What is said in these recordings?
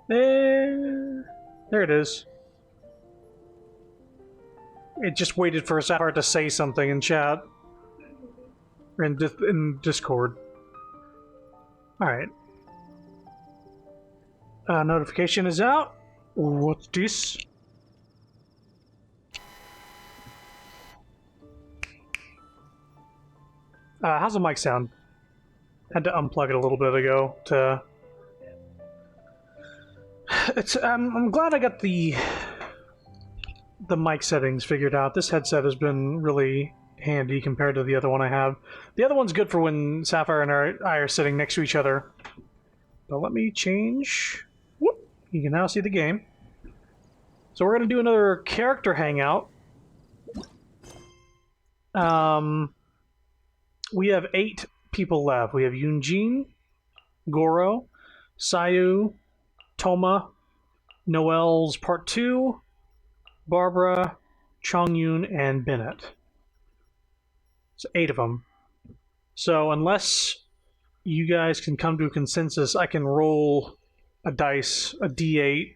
There it is. It just waited for Sapphire to say something in chat. In Discord. Alright. Notification is out. What's this? How's the mic sound? Had to unplug it a little bit ago to... I'm glad I got the mic settings figured out. This headset has been really handy compared to the other one I have. The other one's good for when Sapphire and I are sitting next to each other. But let me change. Whoop! You can now see the game. So we're going to do another character hangout. We have 8 people left. We have Yunjin, Goro, Sayu, Toma, Noel's Part 2, Barbara, Chongyun, and Bennett. It's 8 of them. So unless you guys can come to a consensus, I can roll a dice, a d8,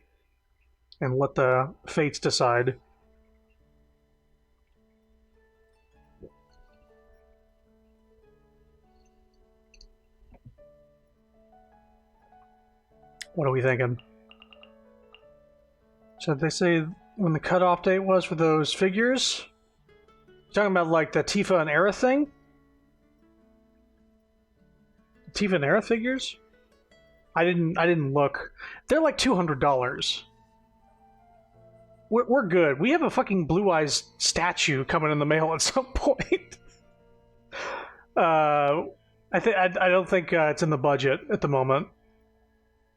and let the fates decide. What are we thinking? So they say when the cutoff date was for those figures? You're talking about like the Tifa and Aerith thing? Tifa and Aerith figures? I didn't look. They're like $200. We're good. We have a fucking Blue Eyes statue coming in the mail at some point. I don't think it's in the budget at the moment.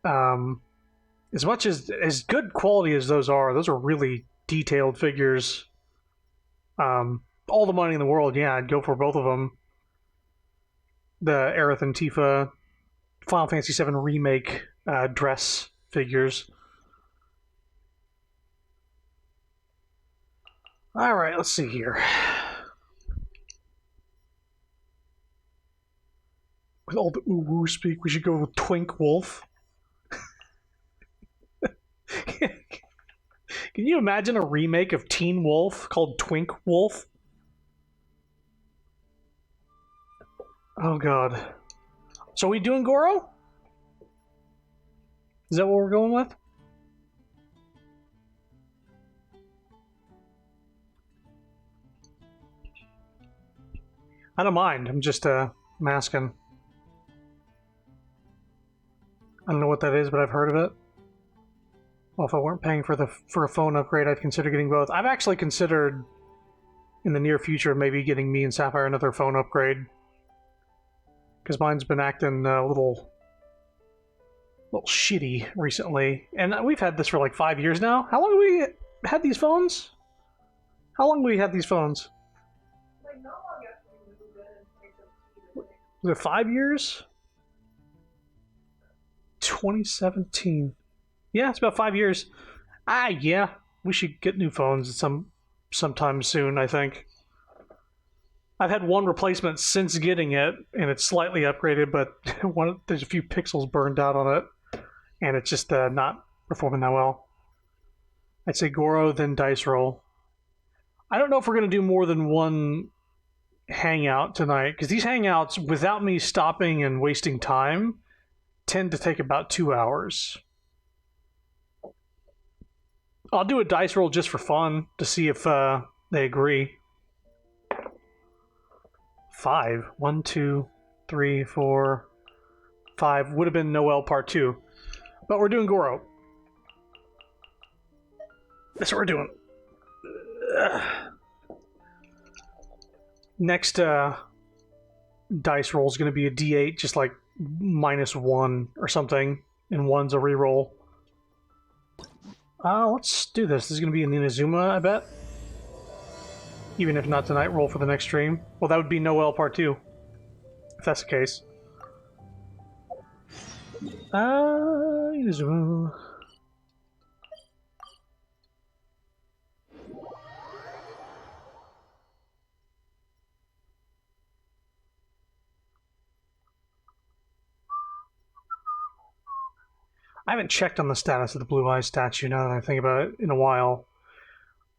As much as good quality as those are really detailed figures. All the money in the world, yeah, I'd go for both of them. The Aerith and Tifa Final Fantasy VII Remake dress figures. Alright, let's see here. With all the ooh-woo speak, we should go with Twink Wolf. Can you imagine a remake of Teen Wolf called Twink Wolf? Oh god. So are we doing Goro? Is that what we're going with? I don't mind. I'm just masking. I don't know what that is, but I've heard of it. Well, if I weren't paying for a phone upgrade, I'd consider getting both. I've actually considered in the near future maybe getting me and Sapphire another phone upgrade. Because mine's been acting a little shitty recently. And we've had this for like 5 years now. How long have we had these phones? How long have we had these phones? Like, not long after we moved in and picked up the key. Was it 5 years? 2017. Yeah, it's about 5 years. Yeah. We should get new phones sometime soon, I think. I've had one replacement since getting it, and it's slightly upgraded, but there's a few pixels burned out on it, and it's just not performing that well. I'd say Goro, then Dice Roll. I don't know if we're going to do more than one hangout tonight, because these hangouts, without me stopping and wasting time, tend to take about 2 hours. I'll do a dice roll just for fun to see if they agree. 5. 1, 2, 3, 4, 5. Would have been Noel Part 2. But we're doing Goro. That's what we're doing. Next dice roll is going to be a D8, just like -1 or something, and 1's a reroll. Let's do this. This is going to be an Inazuma, I bet. Even if not tonight, roll for the next stream. Well, that would be Noel Part 2. If that's the case. Inazuma. I haven't checked on the status of the Blue Eyes statue now that I think about it in a while.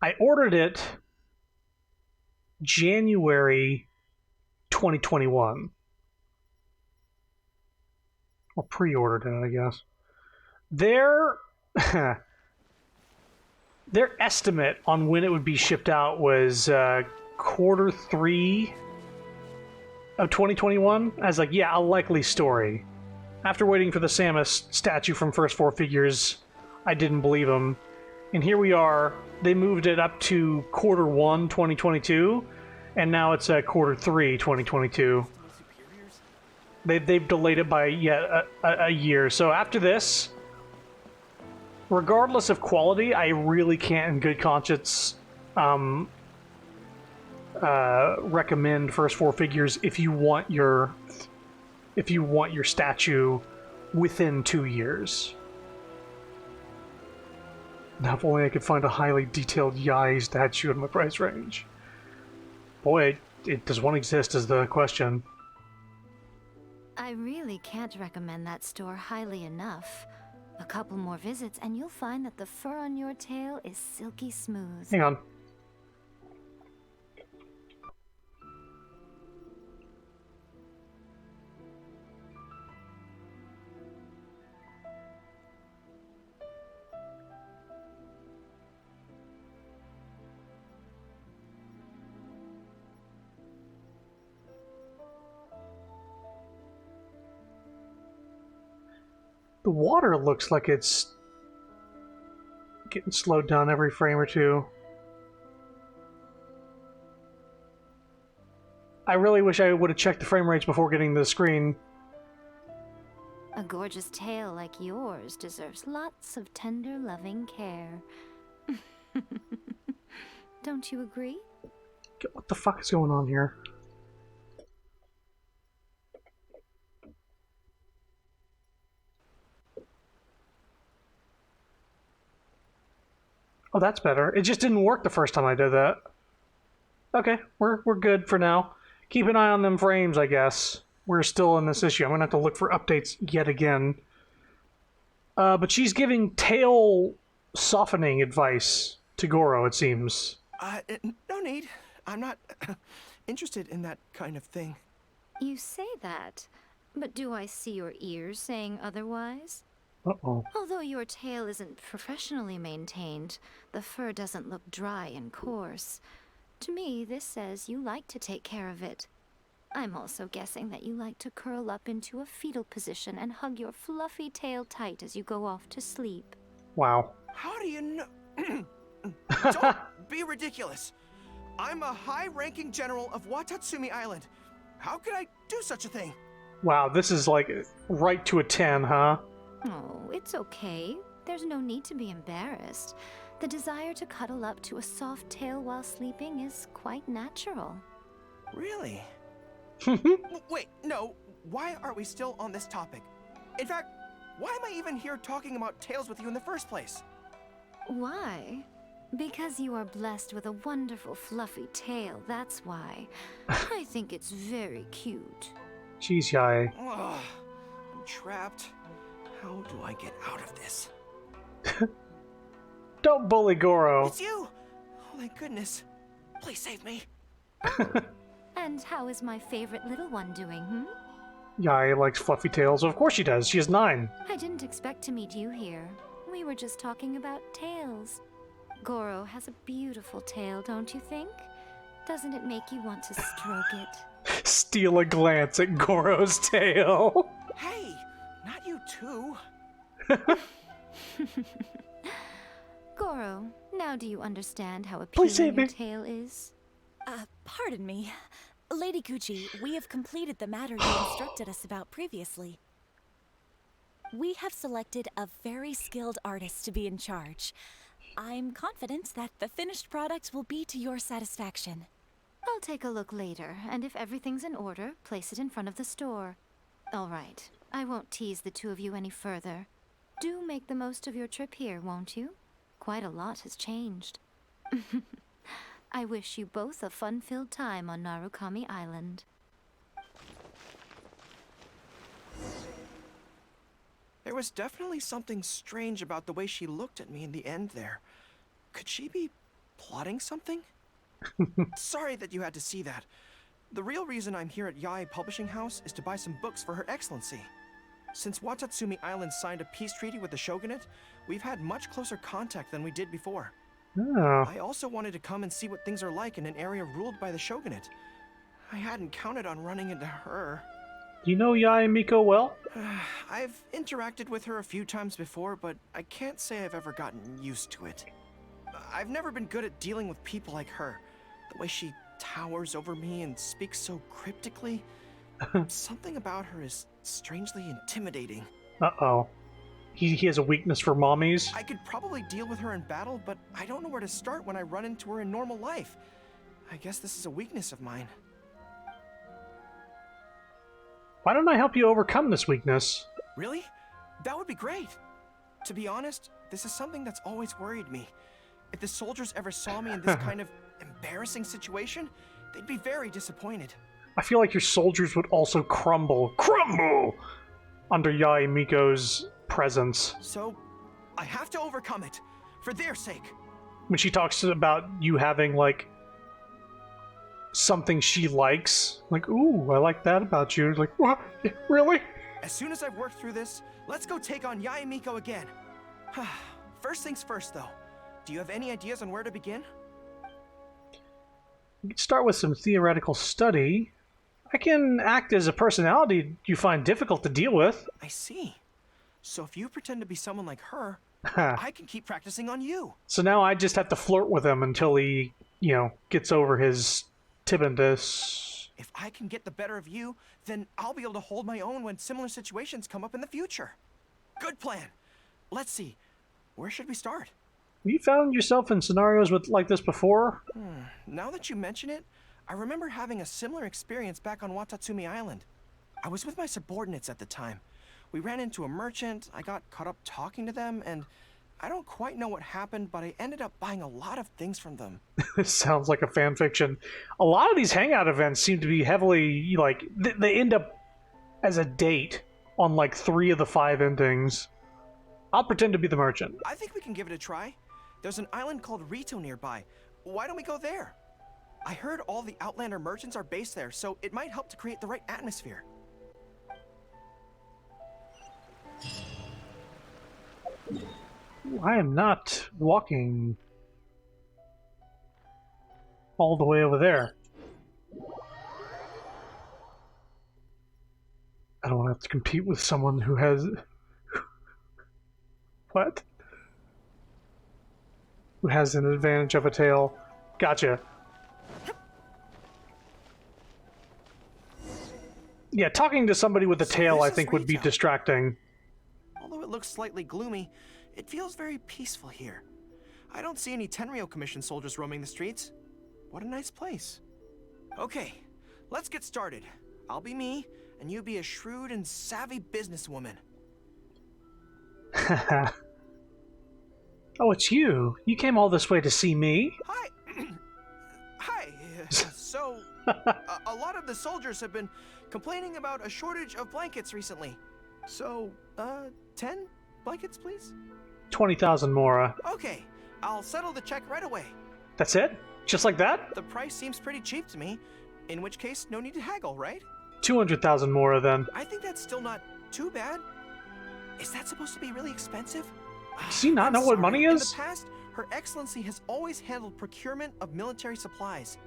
I ordered it January 2021. Or pre-ordered it, I guess. Their their estimate on when it would be shipped out was Q3 of 2021. I was like, yeah, a likely story. After waiting for the Samus statue from First Four Figures, I didn't believe him. And here we are. They moved it up to Q1 2022, and now it's Q3 2022. They've delayed it by yet a year. So after this, regardless of quality, I really can't in good conscience recommend First Four Figures if you want your statue within 2 years. Now, if only I could find a highly detailed Yai statue in my price range. Boy, does one exist is the question. I really can't recommend that store highly enough. A couple more visits and you'll find that the fur on your tail is silky smooth. Hang on. The water looks like it's getting slowed down every frame or two. I really wish I would have checked the frame rates before getting the screen. A gorgeous tail like yours deserves lots of tender, loving care. Don't you agree? What the fuck is going on here? Oh, that's better. It just didn't work the first time I did that. Okay, we're good for now. Keep an eye on them frames, I guess. We're still in this issue. I'm gonna have to look for updates yet again. But she's giving tail softening advice to Goro, it seems. No need. I'm not interested in that kind of thing. You say that, but do I see your ears saying otherwise? Uh-oh. Although your tail isn't professionally maintained, the fur doesn't look dry and coarse. To me, this says you like to take care of it. I'm also guessing that you like to curl up into a fetal position and hug your fluffy tail tight as you go off to sleep. Wow. How do you know? Don't be ridiculous. I'm a high-ranking general of Watatsumi Island. How could I do such a thing? Wow, this is like right to a 10, huh? Oh, it's okay. There's no need to be embarrassed. The desire to cuddle up to a soft tail while sleeping is quite natural. Really? Wait, no. Why are we still on this topic? In fact, why am I even here talking about tails with you in the first place? Why? Because you are blessed with a wonderful fluffy tail, that's why. I think it's very cute. Jeez, Yai. Ugh, I'm trapped. How do I get out of this? Don't bully Goro. It's you! Oh, thank goodness. Please save me. And how is my favorite little one doing, Yai likes fluffy tails. Of course she does. She is 9. I didn't expect to meet you here. We were just talking about tails. Goro has a beautiful tail, don't you think? Doesn't it make you want to stroke it? Steal a glance at Goro's tail. Hey, not you too. Goro, now do you understand how Please appealing save your me. tail is? Pardon me. Lady Gucci, we have completed the matter you instructed us about previously. We have selected a very skilled artist to be in charge. I'm confident that the finished product will be to your satisfaction. I'll take a look later, and if everything's in order, place it in front of the store. All right, I won't tease the two of you any further. Do make the most of your trip here, won't you? Quite a lot has changed. I wish you both a fun-filled time on Narukami Island. There was definitely something strange about the way she looked at me in the end there. Could she be plotting something? Sorry that you had to see that. The real reason I'm here at Yae Publishing House is to buy some books for Her Excellency. Since Watatsumi Island signed a peace treaty with the shogunate, we've had much closer contact than we did before. Oh. I also wanted to come and see what things are like in an area ruled by the shogunate. I hadn't counted on running into her. Do you know Yae Miko well? I've interacted with her a few times before, but I can't say I've ever gotten used to it. I've never been good at dealing with people like her. The way she towers over me and speaks so cryptically. Something about her is strangely intimidating. Uh-oh. He has a weakness for mommies? I could probably deal with her in battle, but I don't know where to start when I run into her in normal life. I guess this is a weakness of mine. Why don't I help you overcome this weakness? Really? That would be great. To be honest, this is something that's always worried me. If the soldiers ever saw me in this kind of embarrassing situation, they'd be very disappointed. I feel like your soldiers would also crumble under Yae Miko's presence. So, I have to overcome it, for their sake. When she talks about you having, like, something she likes, like, ooh, I like that about you. Like, what? Really? As soon as I've worked through this, let's go take on Yae Miko again. First things first, though. Do you have any ideas on where to begin? You can start with some theoretical study. I can act as a personality you find difficult to deal with. I see. So if you pretend to be someone like her, I can keep practicing on you. So now I just have to flirt with him until he, gets over his timidness. If I can get the better of you, then I'll be able to hold my own when similar situations come up in the future. Good plan. Let's see. Where should we start? Have you found yourself in scenarios like this before? Now that you mention it, I remember having a similar experience back on Watatsumi Island. I was with my subordinates at the time. We ran into a merchant, I got caught up talking to them, and I don't quite know what happened, but I ended up buying a lot of things from them. This sounds like a fan fiction. A lot of these hangout events seem to be heavily, like, they end up as a date on, like, 3 of the 5 endings. I'll pretend to be the merchant. I think we can give it a try. There's an island called Rito nearby. Why don't we go there? I heard all the Outlander merchants are based there, so it might help to create the right atmosphere. I am not walking all the way over there. I don't want to have to compete with someone who has... What? Who has an advantage of a tail. Gotcha. Yeah, talking to somebody with a tail I think would be distracting. Although it looks slightly gloomy, it feels very peaceful here. I don't see any Tenryou Commission soldiers roaming the streets. What a nice place. Okay, let's get started. I'll be me, and you be a shrewd and savvy businesswoman. Oh, it's you. You came all this way to see me? Hi. Hi. So, a lot of the soldiers have been complaining about a shortage of blankets recently. So, 10 blankets, please? 20,000 Mora. Okay, I'll settle the check right away. That's it? Just like that? The price seems pretty cheap to me, in which case, no need to haggle, right? 200,000 Mora, then. I think that's still not too bad. Is that supposed to be really expensive? Does he not I'm know what sorry. money In is? the past, Her Excellency has always handled procurement of military supplies.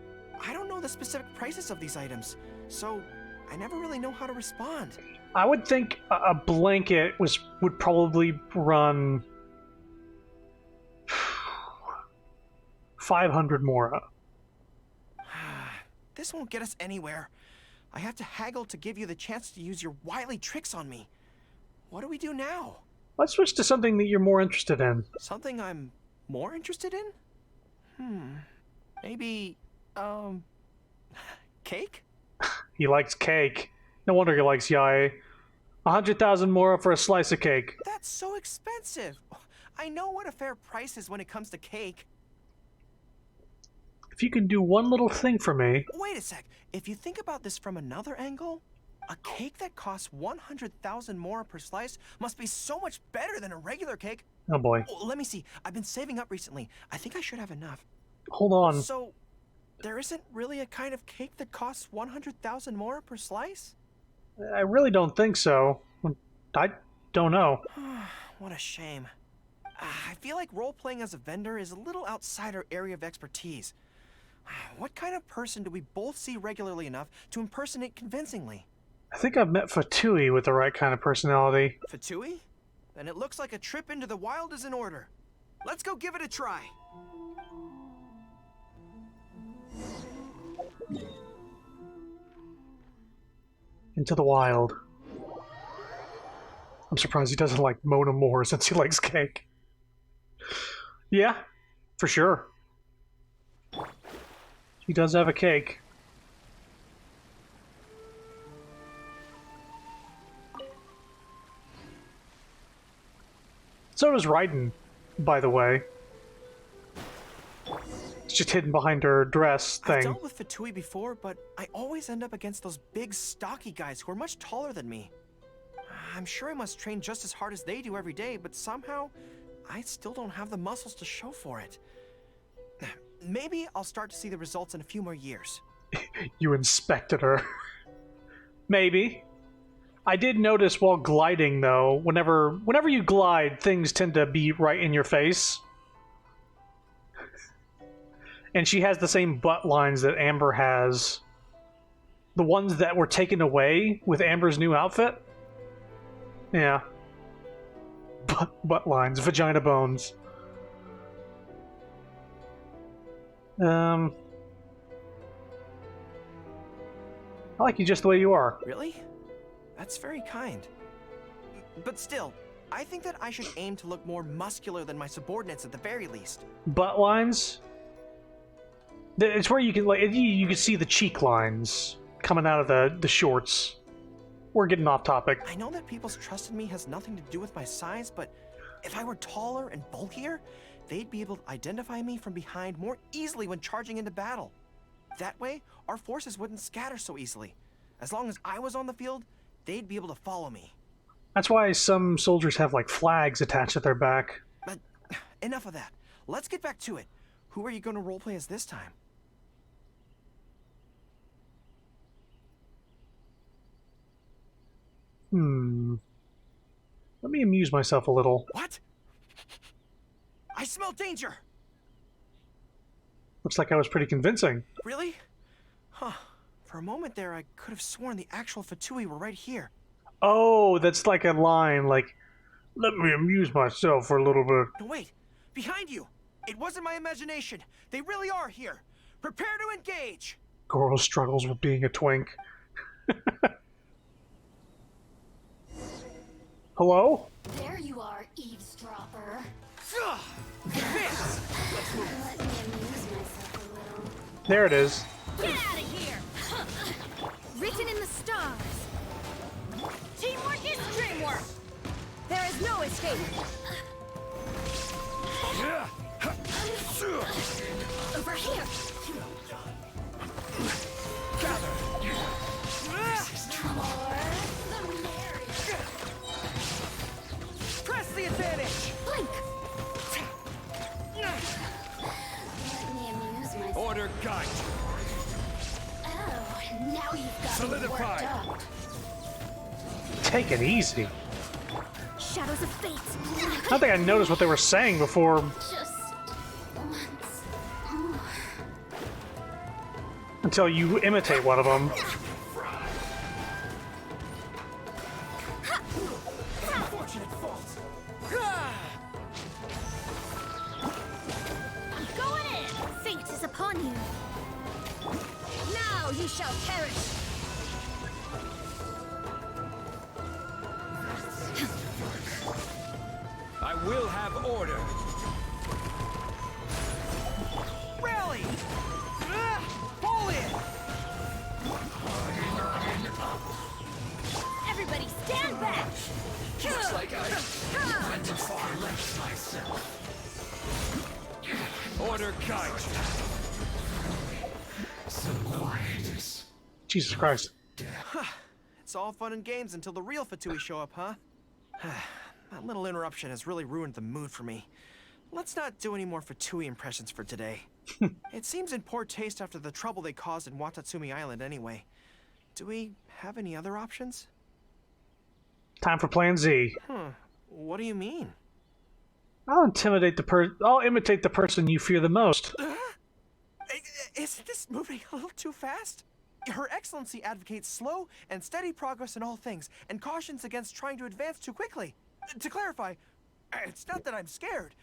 I don't know the specific prices of these items, so I never really know how to respond. I would think a blanket would probably run 500 Mora. This won't get us anywhere. I have to haggle to give you the chance to use your wily tricks on me. What do we do now? Let's switch to something that you're more interested in. Something I'm more interested in? Maybe, cake? He likes cake. No wonder he likes Yae. 100,000 Mora for a slice of cake. That's so expensive. I know what a fair price is when it comes to cake. If you can do one little thing for me... Wait a sec. If you think about this from another angle, A cake that costs 100,000 more per slice must be so much better than a regular cake. Oh boy. Oh, let me see. I've been saving up recently. I think I should have enough. Hold on. So, there isn't really a kind of cake that costs 100,000 more per slice? I really don't think so. I don't know. What a shame. I feel like role-playing as a vendor is a little outside our area of expertise. What kind of person do we both see regularly enough to impersonate convincingly? I think I've met Fatui with the right kind of personality. Fatui? Then it looks like a trip into the wild is in order. Let's go give it a try. Into the wild. I'm surprised he doesn't like Mona more since he likes cake. Yeah, for sure. He does have a cake. So does Raiden, by the way. It's just hidden behind her dress I've thing. dealt with Fatui before, but I always end up against those big, stocky guys who are much taller than me. I'm sure I must train just as hard as they do every day, but somehow I still don't have the muscles to show for it. Maybe I'll start to see the results in a few more years. You inspected her. Maybe. I did notice while gliding, though, whenever you glide, things tend to be right in your face. And she has the same butt lines that Amber has. The ones that were taken away with Amber's new outfit. Yeah. Butt lines, vagina bones. I like you just the way you are. Really? That's very kind. But still, I think that I should aim to look more muscular than my subordinates at the very least. Butt lines? It's where you can you can see the cheek lines coming out of the shorts. We're getting off topic. I know that people's trust in me has nothing to do with my size, but if I were taller and bulkier, they'd be able to identify me from behind more easily when charging into battle. That way, our forces wouldn't scatter so easily. As long as I was on the field, they'd be able to follow me. That's why some soldiers have like flags attached at their back. But enough of that. Let's get back to it. Who are you going to roleplay as this time? Let me amuse myself a little. What? I smell danger! Looks like I was pretty convincing. Really? Huh. For a moment there, I could have sworn the actual Fatui were right here. Oh, that's like a line, like, let me amuse myself for a little bit. No, wait. Behind you! It wasn't my imagination. They really are here. Prepare to engage! Goro struggles with being a twink. Hello? There you are, eavesdropper. Advance! Let me amuse myself a little. There it is. Get out of here! Written in the stars. Teamwork is dreamwork. There is no escape. Over here. More the merrier. Press the advantage! Blink. Let me amuse myself. Order guide. Oh, now you've got Solidify. me worked up. Take it easy. Shadows of fate. I don't think I noticed what they were saying before Just once more. until you imitate one of them. Going in. Fate is upon you. Now you shall perish. I will have order. Rally! Pull in! Everybody stand back. Looks like I went too far left myself. Order guide. Jesus Christ. It's all fun and games until the real Fatui show up, huh? That little interruption has really ruined the mood for me. Let's not do any more Fatui impressions for today. It seems in poor taste after the trouble they caused in Watatsumi Island anyway. Do we have any other options? Time for Plan Z. What do you mean? I'll imitate the person you fear the most. Isn't this moving a little too fast? Her Excellency advocates slow and steady progress in all things, and cautions against trying to advance too quickly. To clarify, it's not that I'm scared.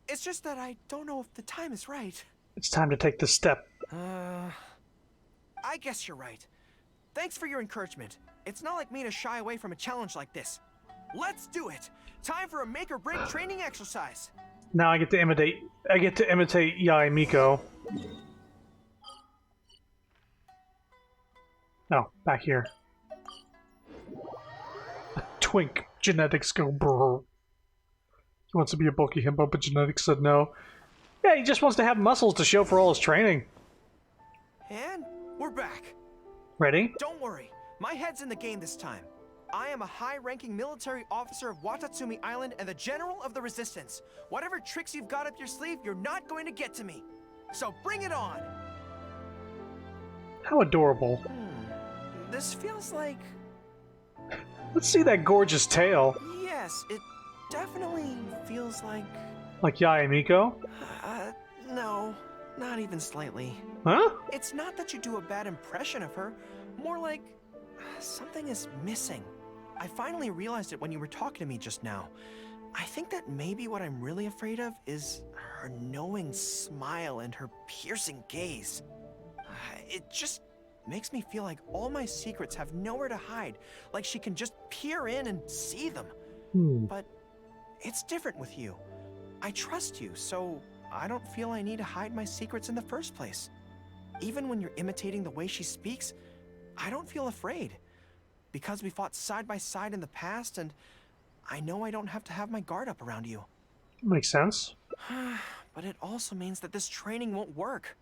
It's just that I don't know if the time is right. It's time to take this step. I guess you're right. Thanks for your encouragement. It's not like me to shy away from a challenge like this. Let's do it! Time for a make-or-break training exercise! Now I get to imitate Yae Miko. Oh, back here. Twink. Genetics go brr. He wants to be a bulky himbo, but genetics said no. Yeah, he just wants to have muscles to show for all his training. And we're back. Ready? Don't worry, my head's in the game this time. I am a high-ranking military officer of Watatsumi Island and the General of the Resistance. Whatever tricks you've got up your sleeve, you're not going to get to me. So bring it on! How adorable. This feels like... Let's see that gorgeous tail. Yes, it definitely feels like... Like Yae Miko? No, not even slightly. Huh? It's not that you do a bad impression of her, more like something is missing. I finally realized it when you were talking to me just now. I think that maybe what I'm really afraid of is her knowing smile and her piercing gaze. It just makes me feel like all my secrets have nowhere to hide, like she can just peer in and see them. But it's different with you. I trust you, so I don't feel I need to hide my secrets in the first place. Even when you're imitating the way she speaks, I don't feel afraid. Because we fought side by side in the past, and I know I don't have to have my guard up around you. Makes sense. But it also means that this training won't work.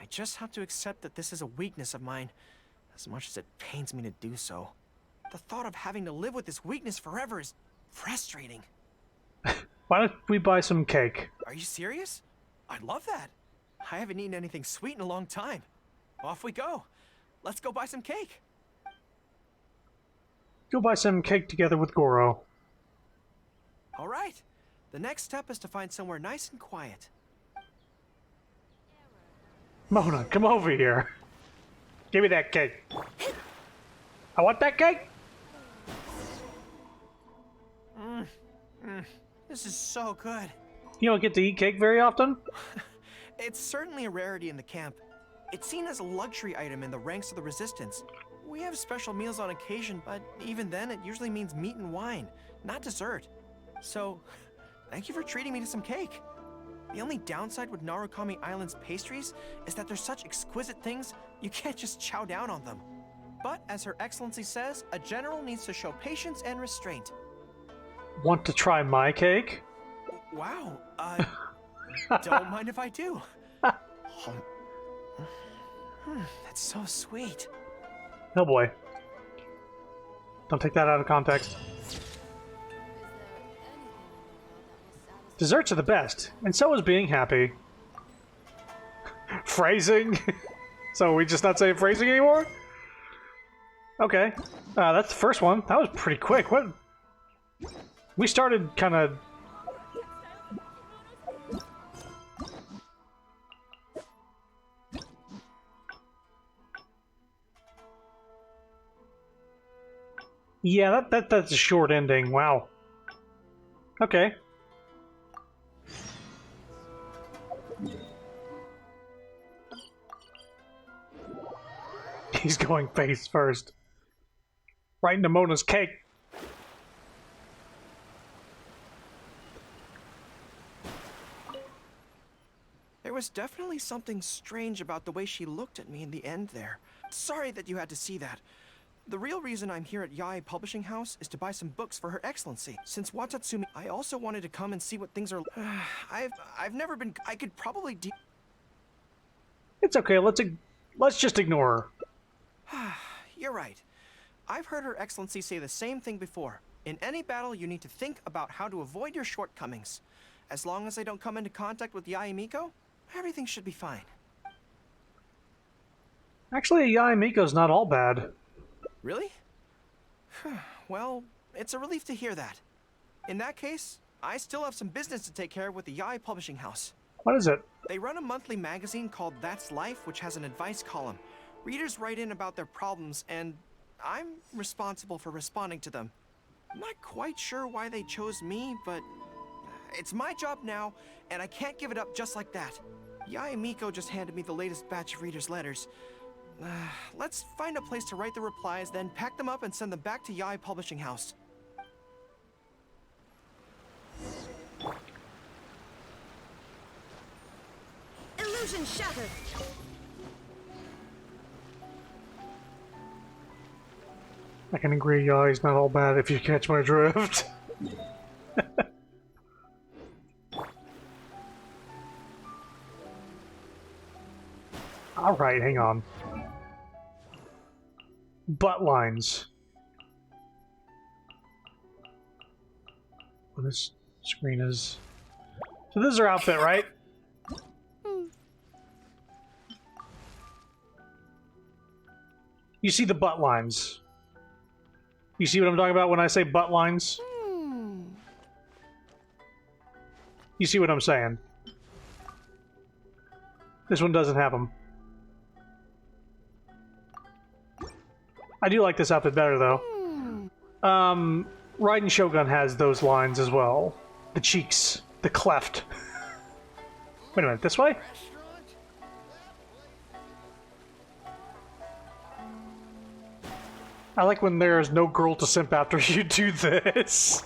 I just have to accept that this is a weakness of mine, as much as it pains me to do so. The thought of having to live with this weakness forever is frustrating. Why don't we buy some cake? Are you serious? I'd love that. I haven't eaten anything sweet in a long time. Off we go. Let's go buy some cake. Go buy some cake together with Goro. All right. The next step is to find somewhere nice and quiet. Mona, come over here. Give me that cake. I want that cake. This is so good. You don't get to eat cake very often? It's certainly a rarity in the camp. It's seen as a luxury item in the ranks of the Resistance. We have special meals on occasion, but even then it usually means meat and wine, not dessert. So, thank you for treating me to some cake. The only downside with Narukami Island's pastries is that they're such exquisite things, you can't just chow down on them. But, as Her Excellency says, a general needs to show patience and restraint. Want to try my cake? Wow, don't mind if I do. That's so sweet. Oh boy. Don't take that out of context. Desserts are the best, and so is being happy. Phrasing? So we just not saying phrasing anymore? Okay. That's the first one. That was pretty quick. What? We started kind of... Yeah, that's a short ending. Wow. Okay. He's going face first. Right into Mona's cake. There was definitely something strange about the way she looked at me in the end there. Sorry that you had to see that. The real reason I'm here at Yae Publishing House is to buy some books for Her Excellency. Since Watatsumi, I also wanted to come and see what things are... I've never been... I could probably It's okay. Let's just ignore her. You're right. I've heard Her Excellency say the same thing before. In any battle, you need to think about how to avoid your shortcomings. As long as I don't come into contact with Yae Miko, everything should be fine. Actually, Yae Miko's not all bad. Really? Well, it's a relief to hear that. In that case, I still have some business to take care of with the Yae Publishing House. What is it? They run a monthly magazine called That's Life, which has an advice column. Readers write in about their problems, and I'm responsible for responding to them. I'm not quite sure why they chose me, but it's my job now, and I can't give it up just like that. Yae Miko just handed me the latest batch of readers' letters. Let's find a place to write the replies, then pack them up and send them back to Yae Publishing House. Illusion shattered. I can agree, Yae's not all bad if you catch my drift. Alright, hang on. Butt lines. Well, this screen is... So this is her outfit, right? You see the butt lines. You see what I'm talking about when I say butt lines? You see what I'm saying? This one doesn't have them. I do like this outfit better, though. Raiden Shogun has those lines as well. The cheeks. The cleft. Wait a minute, this way? I like when there's no girl to simp after you do this.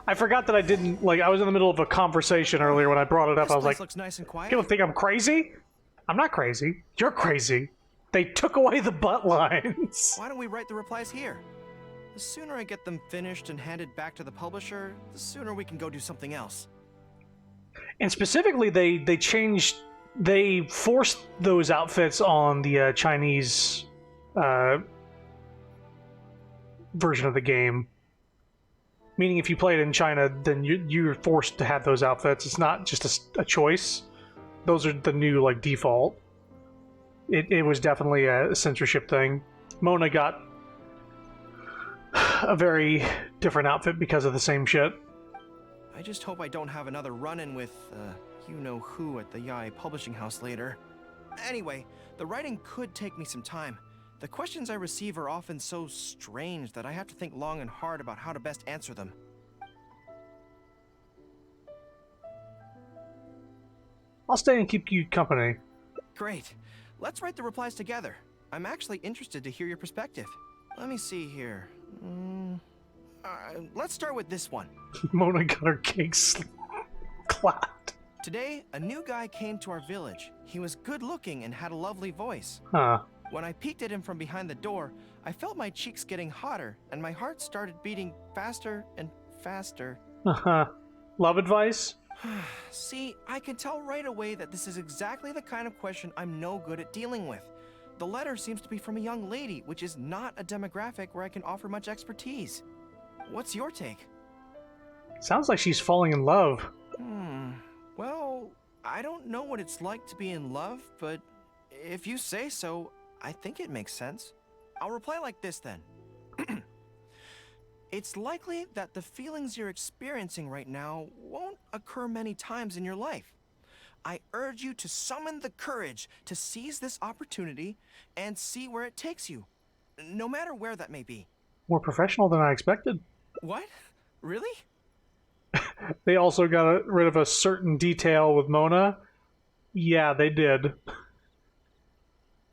I forgot that I didn't, like, I was in the middle of a conversation earlier when I brought it up. This I was place like, looks nice and quiet. people think I'm crazy? I'm not crazy. You're crazy. They took away the butt lines. Why don't we write the replies here? The sooner I get them finished and handed back to the publisher, the sooner we can go do something else. And specifically, they forced those outfits on the Chinese version of the game. Meaning if you play it in China, then you're forced to have those outfits. It's not just a choice. Those are the new, like, default. It was definitely a censorship thing. Mona got a very different outfit because of the same shit. I just hope I don't have another run-in with, you-know-who at the Yae Publishing House later. Anyway, the writing could take me some time. The questions I receive are often so strange that I have to think long and hard about how to best answer them. I'll stay and keep you company. Great. Let's write the replies together. I'm actually interested to hear your perspective. Let me see here. Let's start with this one. Mona got her cakes clapped. Today, a new guy came to our village. He was good-looking and had a lovely voice. Huh. When I peeked at him from behind the door, I felt my cheeks getting hotter, and my heart started beating faster and faster. Uh-huh. Love advice? See, I can tell right away that this is exactly the kind of question I'm no good at dealing with. The letter seems to be from a young lady, which is not a demographic where I can offer much expertise. What's your take? Sounds like she's falling in love. Well, I don't know what it's like to be in love, but if you say so, I think it makes sense. I'll reply like this then. It's likely that the feelings you're experiencing right now won't occur many times in your life. I urge you to summon the courage to seize this opportunity and see where it takes you, no matter where that may be. More professional than I expected. What? Really? They also got rid of a certain detail with Mona. Yeah, they did.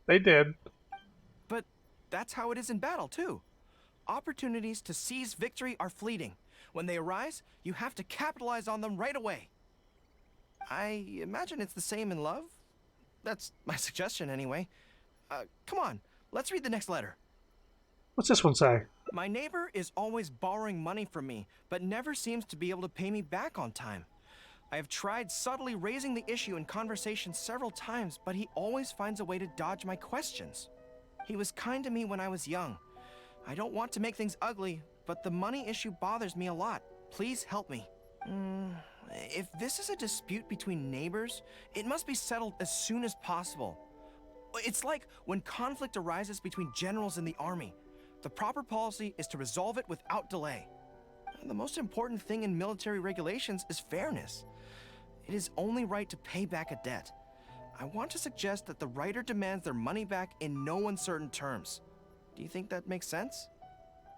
They did. But that's how it is in battle, too. Opportunities to seize victory are fleeting. When they arise, you have to capitalize on them right away. I imagine it's the same in love. That's my suggestion, anyway. Come on, let's read the next letter. What's this one say? My neighbor is always borrowing money from me, but never seems to be able to pay me back on time. I have tried subtly raising the issue in conversation several times, but he always finds a way to dodge my questions. He was kind to me when I was young. I don't want to make things ugly, but the money issue bothers me a lot. Please help me. If this is a dispute between neighbors, it must be settled as soon as possible. It's like when conflict arises between generals in the army. The proper policy is to resolve it without delay. The most important thing in military regulations is fairness. It is only right to pay back a debt. I want to suggest that the writer demands their money back in no uncertain terms. Do you think that makes sense?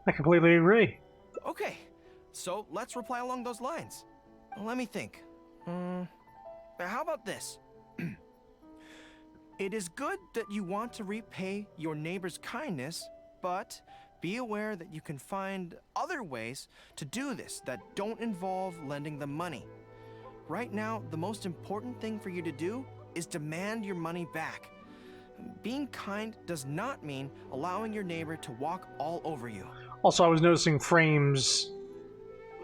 I completely agree. Okay, so let's reply along those lines. Let me think. How about this? It is good that you want to repay your neighbor's kindness, but be aware that you can find other ways to do this that don't involve lending them money. Right now, the most important thing for you to do is demand your money back. Being kind does not mean allowing your neighbor to walk all over you. Also, I was noticing frames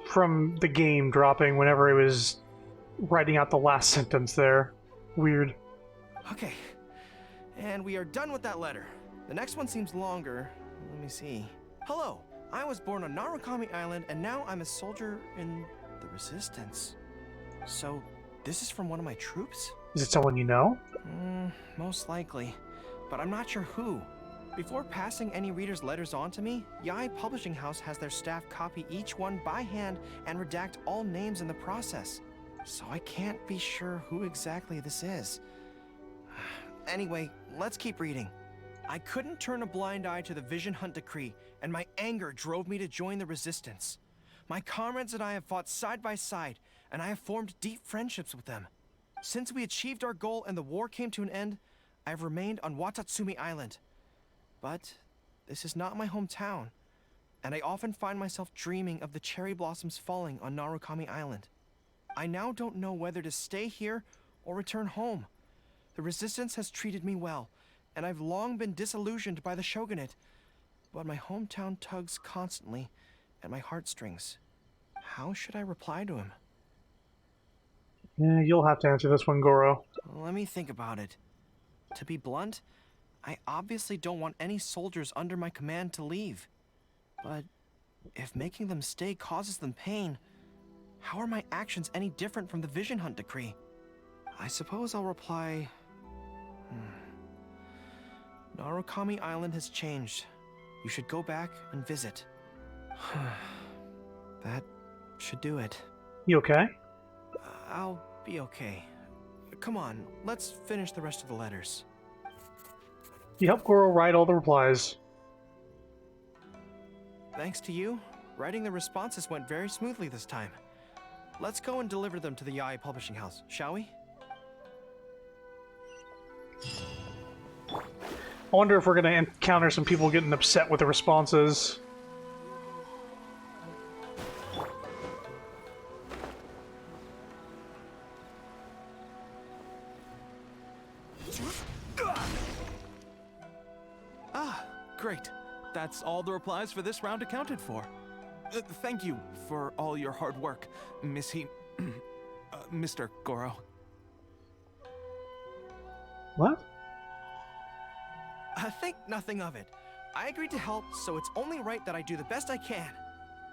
from the game dropping whenever it was writing out the last sentence there. Weird. Okay, and we are done with that letter. The next one seems longer. Let me see. Hello, I was born on Narukami Island, and now I'm a soldier in the Resistance. So, this is from one of my troops? Is it someone you know? Most likely, but I'm not sure who. Before passing any reader's letters on to me, Yai Publishing House has their staff copy each one by hand and redact all names in the process. So I can't be sure who exactly this is. Anyway, let's keep reading. I couldn't turn a blind eye to the Vision Hunt decree, and my anger drove me to join the Resistance. My comrades and I have fought side by side, and I have formed deep friendships with them. Since we achieved our goal and the war came to an end, I have remained on Watatsumi Island. But this is not my hometown, and I often find myself dreaming of the cherry blossoms falling on Narukami Island. I now don't know whether to stay here or return home. The Resistance has treated me well, and I've long been disillusioned by the shogunate, but my hometown tugs constantly at my heartstrings. How should I reply to him? Yeah, you'll have to answer this one, Goro. Let me think about it. To be blunt, I obviously don't want any soldiers under my command to leave. But if making them stay causes them pain, how are my actions any different from the Vision Hunt decree? I suppose I'll reply... Narukami Island has changed. You should go back and visit. That should do it. You okay? I'll be okay. Come on, let's finish the rest of the letters. You helped Goro write all the replies. Thanks to you, writing the responses went very smoothly this time. Let's go and deliver them to the Yai Publishing House, shall we? I wonder if we're going to encounter some people getting upset with the responses. Great. That's all the replies for this round accounted for. Thank you for all your hard work, Mr. Goro. What? Think nothing of it. I agreed to help, so it's only right that I do the best I can.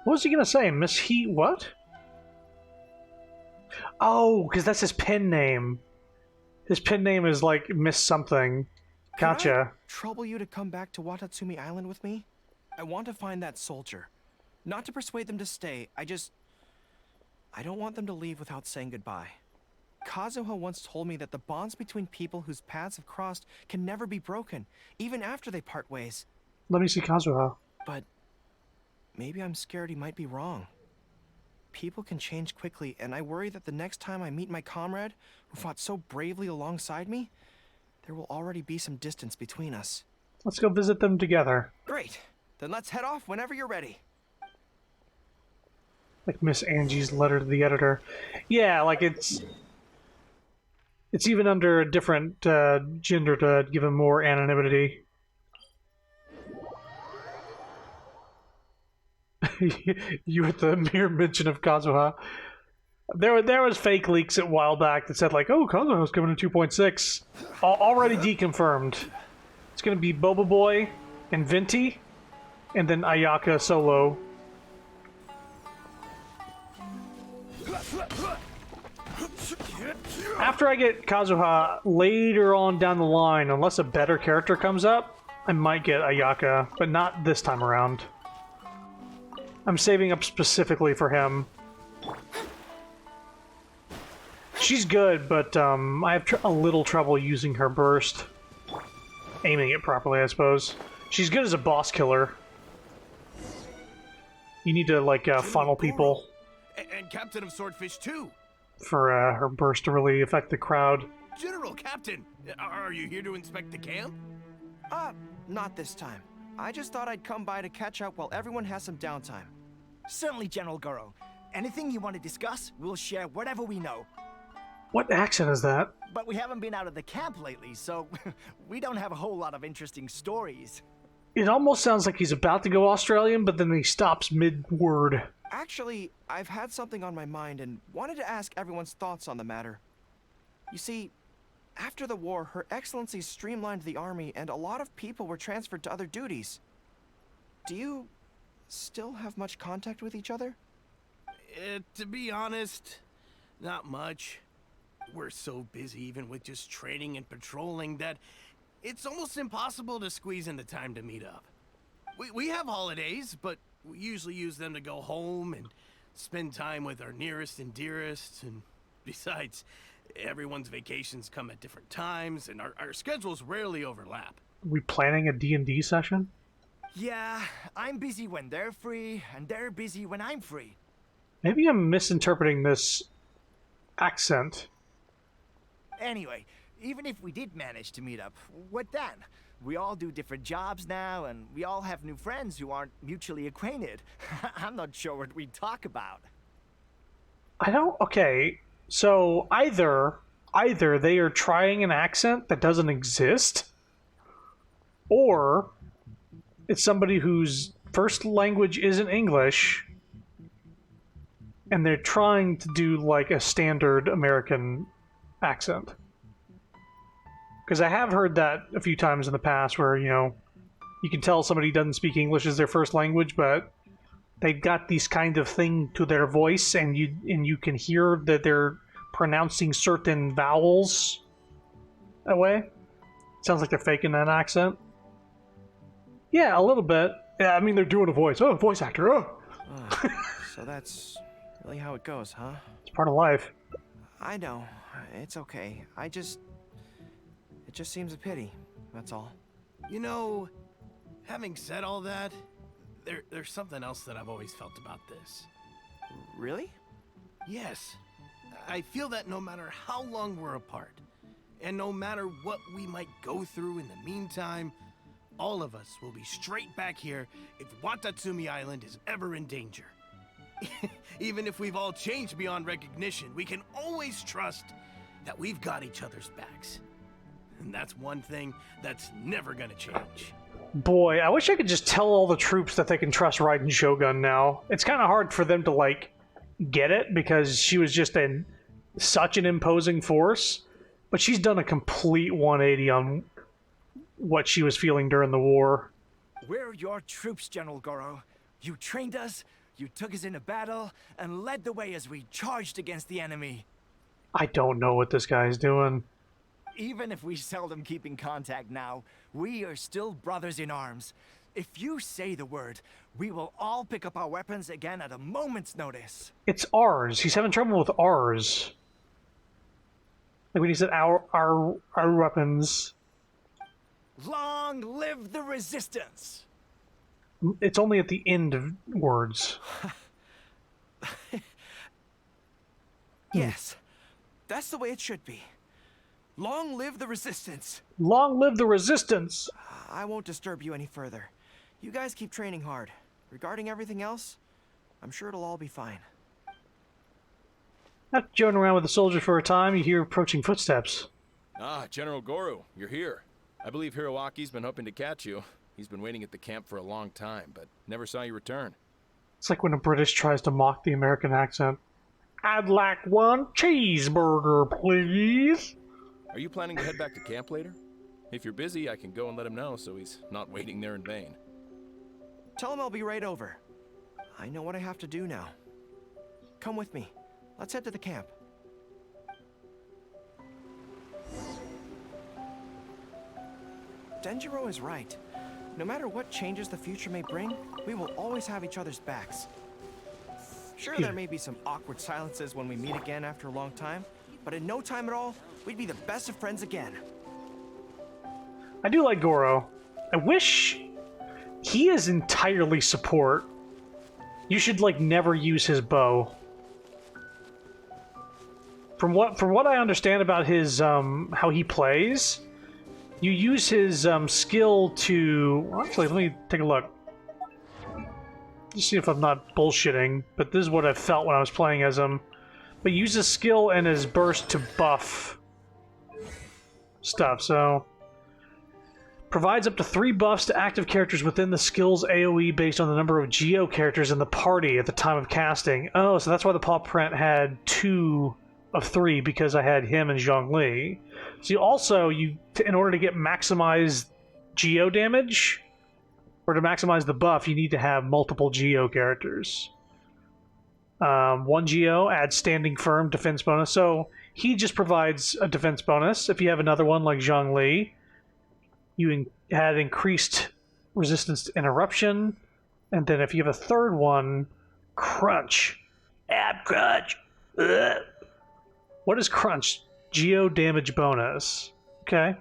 What was he going to say? Miss He... what? Oh, because that's his pen name. His pen name is like Miss something. Gotcha. Can I trouble you to come back to Watatsumi Island with me? I want to find that soldier. Not to persuade them to stay, I don't want them to leave without saying goodbye. Kazuha once told me that the bonds between people whose paths have crossed can never be broken, even after they part ways. Let me see Kazuha. But maybe I'm scared he might be wrong. People can change quickly, and I worry that the next time I meet my comrade, who fought so bravely alongside me, there will already be some distance between us. Let's go visit them together. Great. Then let's head off whenever you're ready. Like Miss Angie's letter to the editor. Yeah, like it's even under a different gender to give him more anonymity. You with the mere mention of Kazuha. There was fake leaks a while back that said like, oh, Kazuha's coming in 2.6. Already deconfirmed. It's gonna be Boba Boy and Venti. and then Ayaka solo. After I get Kazuha later on down the line, unless a better character comes up, I might get Ayaka, but not this time around. I'm saving up specifically for him. She's good, but I have a little trouble using her burst. Aiming it properly, I suppose. She's good as a boss killer. You need to, like, funnel people. And Captain of Swordfish too. For her burst to really affect the crowd. General Captain, are you here to inspect the camp? Not this time. I just thought I'd come by to catch up while everyone has some downtime. Certainly, General Goro. Anything you want to discuss, we'll share whatever we know. What accent is that? But we haven't been out of the camp lately, so we don't have a whole lot of interesting stories. It almost sounds like he's about to go Australian, but then he stops mid-word. Actually, I've had something on my mind and wanted to ask everyone's thoughts on the matter. You see, after the war, Her Excellency streamlined the army and a lot of people were transferred to other duties. Do you still have much contact with each other? To be honest, not much. We're so busy even with just training and patrolling that it's almost impossible to squeeze in the time to meet up. We have holidays, but we usually use them to go home and spend time with our nearest and dearest. And besides, everyone's vacations come at different times, and our schedules rarely overlap. Are we planning a D&D session? Yeah, I'm busy when they're free, and they're busy when I'm free. Maybe I'm misinterpreting this accent. Anyway, even if we did manage to meet up, what then? We all do different jobs now, and we all have new friends who aren't mutually acquainted. I'm not sure what we'd talk about. Okay, so either they are trying an accent that doesn't exist, or it's somebody whose first language isn't English, and they're trying to do like a standard American accent. Because I have heard that a few times in the past where, you know, you can tell somebody doesn't speak English as their first language, but they've got this kind of thing to their voice, and you can hear that they're pronouncing certain vowels that way. Sounds like they're faking an accent. Yeah, a little bit. Yeah, I mean, they're doing a voice. Oh, voice actor. Oh. So that's really how it goes, huh? It's part of life. I know. It's okay. It just seems a pity. That's all. You know, having said all that, there's something else that I've always felt about this. Really? Yes. I feel that no matter how long we're apart, and no matter what we might go through in the meantime, all of us will be straight back here if Watatsumi Island is ever in danger. Even if we've all changed beyond recognition, we can always trust that we've got each other's backs. And that's one thing that's never gonna change. Boy, I wish I could just tell all the troops that they can trust Raiden Shogun now. It's kind of hard for them to, like, get it, because she was just such an imposing force, but she's done a complete 180 on what she was feeling during the war. We're your troops, General Goro. You trained us, you took us into battle, and led the way as we charged against the enemy. I don't know what this guy's doing. Even if we seldom keep in contact now, we are still brothers in arms. If you say the word, we will all pick up our weapons again at a moment's notice. It's ours. He's having trouble with ours. Like when he said our weapons. Long live the resistance! It's only at the end of words. Yes. That's the way it should be. Long live the resistance. Long live the resistance! I won't disturb you any further. You guys keep training hard. Regarding everything else, I'm sure it'll all be fine. After joking around with the soldiers for a time, you hear approaching footsteps. Ah, General Goro, you're here. I believe Hiroaki's been hoping to catch you. He's been waiting at the camp for a long time, but never saw you return. It's like when a British tries to mock the American accent. I'd like one cheeseburger, please. Are you planning to head back to camp later? If you're busy, I can go and let him know so he's not waiting there in vain. Tell him I'll be right over. I know what I have to do now. Come with me. Let's head to the camp. Denjiro is right. No matter what changes the future may bring, we will always have each other's backs. Sure, there may be some awkward silences when we meet again after a long time, but in no time at all, we'd be the best of friends again. I do like Goro. I wish he is entirely support. You should like never use his bow. From what I understand about his how he plays, you use his skill to actually let me take a look. Just see if I'm not bullshitting, but this is what I felt when I was playing as him. But use his skill and his burst to buff stuff, so provides up to 3 buffs to active characters within the skill's AoE based on the number of Geo characters in the party at the time of casting. Oh, so that's why the paw print had 2 of 3, because I had him and Zhongli. See, also, in order to get maximized Geo damage, or to maximize the buff, you need to have multiple Geo characters. 1 Geo adds standing firm defense bonus, so he just provides a defense bonus. If you have another one like Zhongli, you had increased resistance to interruption, and then if you have a third one, crunch. Ab crunch. Ugh. What is crunch? Geo damage bonus. Okay. You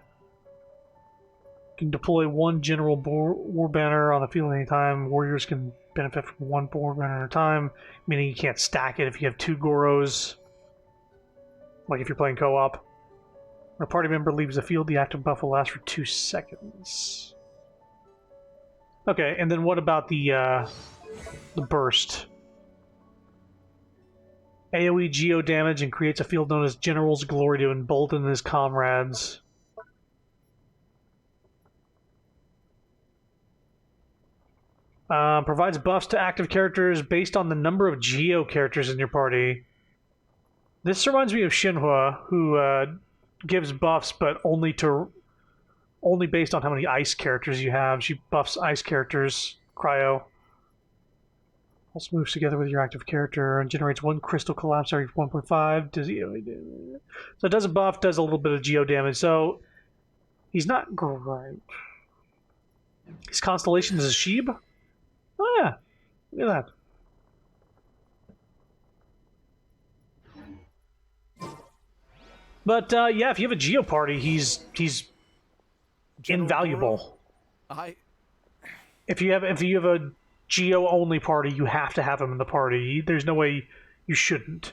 can deploy 1 general war banner on the field at any time. Warriors can benefit from 1 war banner at a time, meaning you can't stack it if you have 2 Goros. Like if you're playing co-op. When a party member leaves the field, the active buff will last for 2 seconds. Okay, and then what about the burst? AoE Geo damage and creates a field known as General's Glory to embolden his comrades. Provides buffs to active characters based on the number of Geo characters in your party. This reminds me of Shinhua, who gives buffs, but only based on how many ice characters you have. She buffs ice characters, cryo. Also moves together with your active character and generates 1 crystal collapse every 1.5. Does he? So it does a buff, does a little bit of Geo damage. So he's not great. His constellation is a Sheeb. Oh yeah, look at that. But yeah, if you have a Geo party, he's General invaluable. Goro, If you have a Geo only party, you have to have him in the party. There's no way you shouldn't.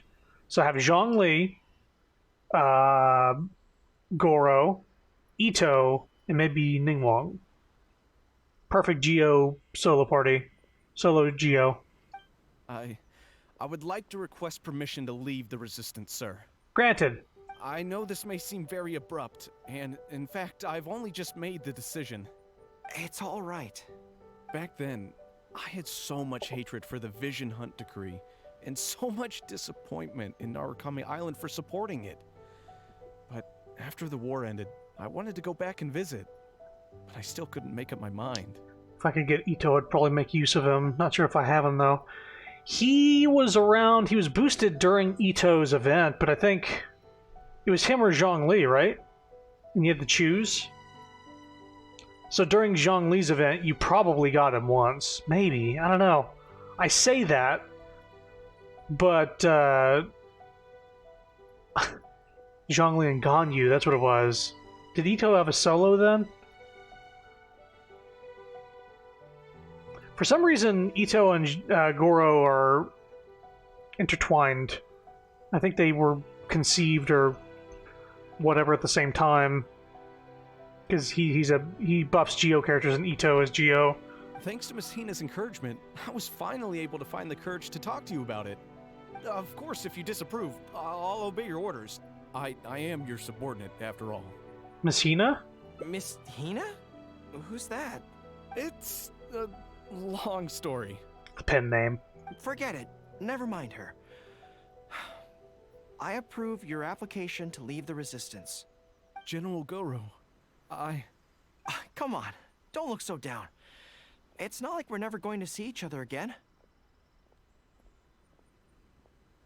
So have Zhongli, Goro, Ito, and maybe Ningguang. Perfect Geo solo party. Solo Geo. I would like to request permission to leave the Resistance, sir. Granted. I know this may seem very abrupt, and in fact, I've only just made the decision. It's all right. Back then, I had so much hatred for the Vision Hunt decree, and so much disappointment in Narukami Island for supporting it. But after the war ended, I wanted to go back and visit, but I still couldn't make up my mind. If I could get Ito, I'd probably make use of him. Not sure if I have him, though. He was around, he was boosted during Ito's event, but I think it was him or Zhongli, right? And you had to choose. So during Zhongli's event, you probably got him once. Maybe. I don't know. I say that, but Zhongli and Ganyu, that's what it was. Did Ito have a solo then? For some reason, Ito and Goro are intertwined. I think they were conceived or whatever at the same time. Because he buffs Geo characters and Ito is Geo. Thanks to Miss Hina's encouragement, I was finally able to find the courage to talk to you about it. Of course, if you disapprove, I'll obey your orders. I am your subordinate, after all. Miss Hina? Miss Hina? Who's that? It's a long story. The pen name. Forget it. Never mind her. I approve your application to leave the Resistance. General Goro, Come on. Don't look so down. It's not like we're never going to see each other again.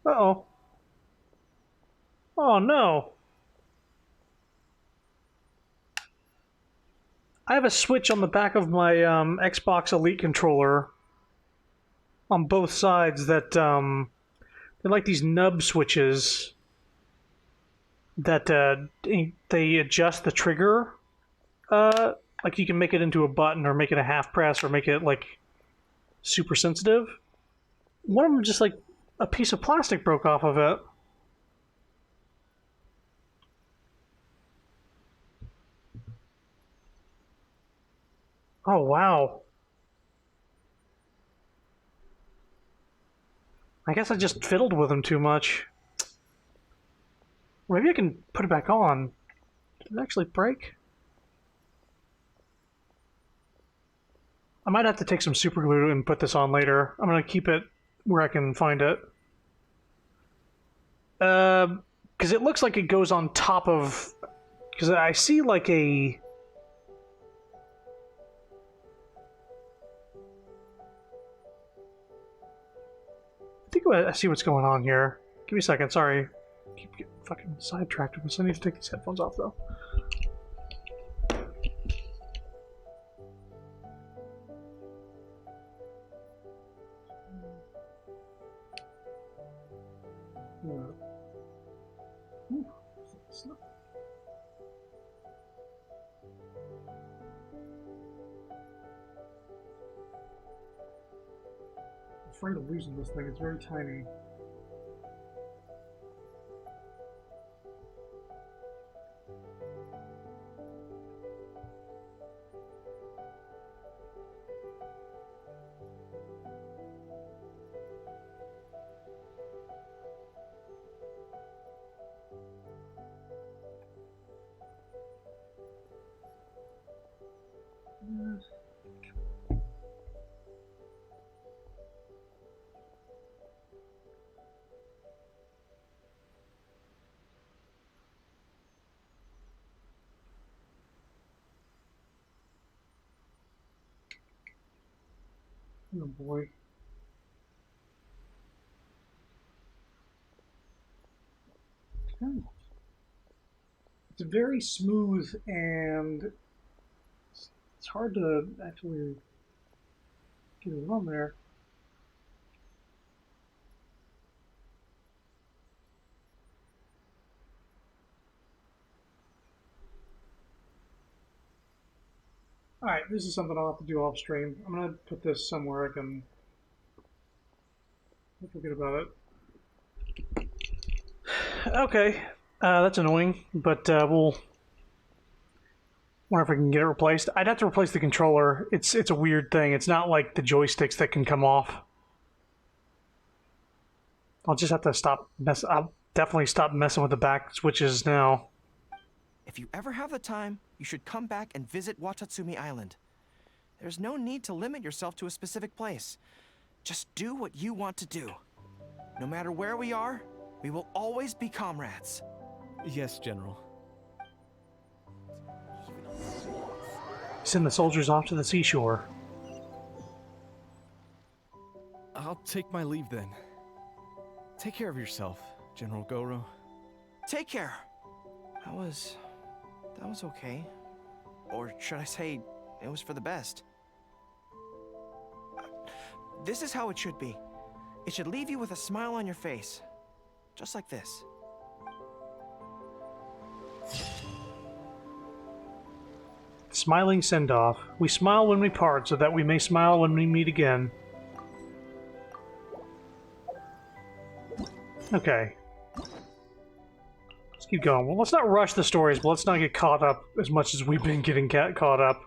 Uh-oh. Oh, no. I have a switch on the back of my Xbox Elite controller on both sides that they're like these nub switches that they adjust the trigger. Like you can make it into a button or make it a half press or make it like super sensitive. One of them just like a piece of plastic broke off of it. Oh, wow. I guess I just fiddled with them too much. Maybe I can put it back on. Did it actually break? I might have to take some super glue and put this on later. I'm going to keep it where I can find it. Because it looks like it goes on top of... Because I see like a... I think I see what's going on here. Give me a second, sorry. Keep getting fucking sidetracked with this. I need to take these headphones off, though. I'm afraid of losing this thing. It's very tiny. Oh boy. It's very smooth and it's hard to actually get it on there. Alright, this is something I'll have to do off stream. I'm gonna put this somewhere I can forget about it. Okay, that's annoying, but we'll wonder if I can get it replaced. I'd have to replace the controller. It's a weird thing. It's not like the joysticks that can come off. I'll just have to I'll definitely stop messing with the back switches now. If you ever have the time, you should come back and visit Watatsumi Island. There's no need to limit yourself to a specific place. Just do what you want to do. No matter where we are, we will always be comrades. Yes, General. Send the soldiers off to the seashore. I'll take my leave then. Take care of yourself, General Goro. Take care. That was okay. Or should I say, it was for the best. This is how it should be. It should leave you with a smile on your face. Just like this. Smiling send-off. We smile when we part, so that we may smile when we meet again. Okay. Let's keep going. Well, let's not rush the stories, but let's not get caught up as much as we've been getting caught up.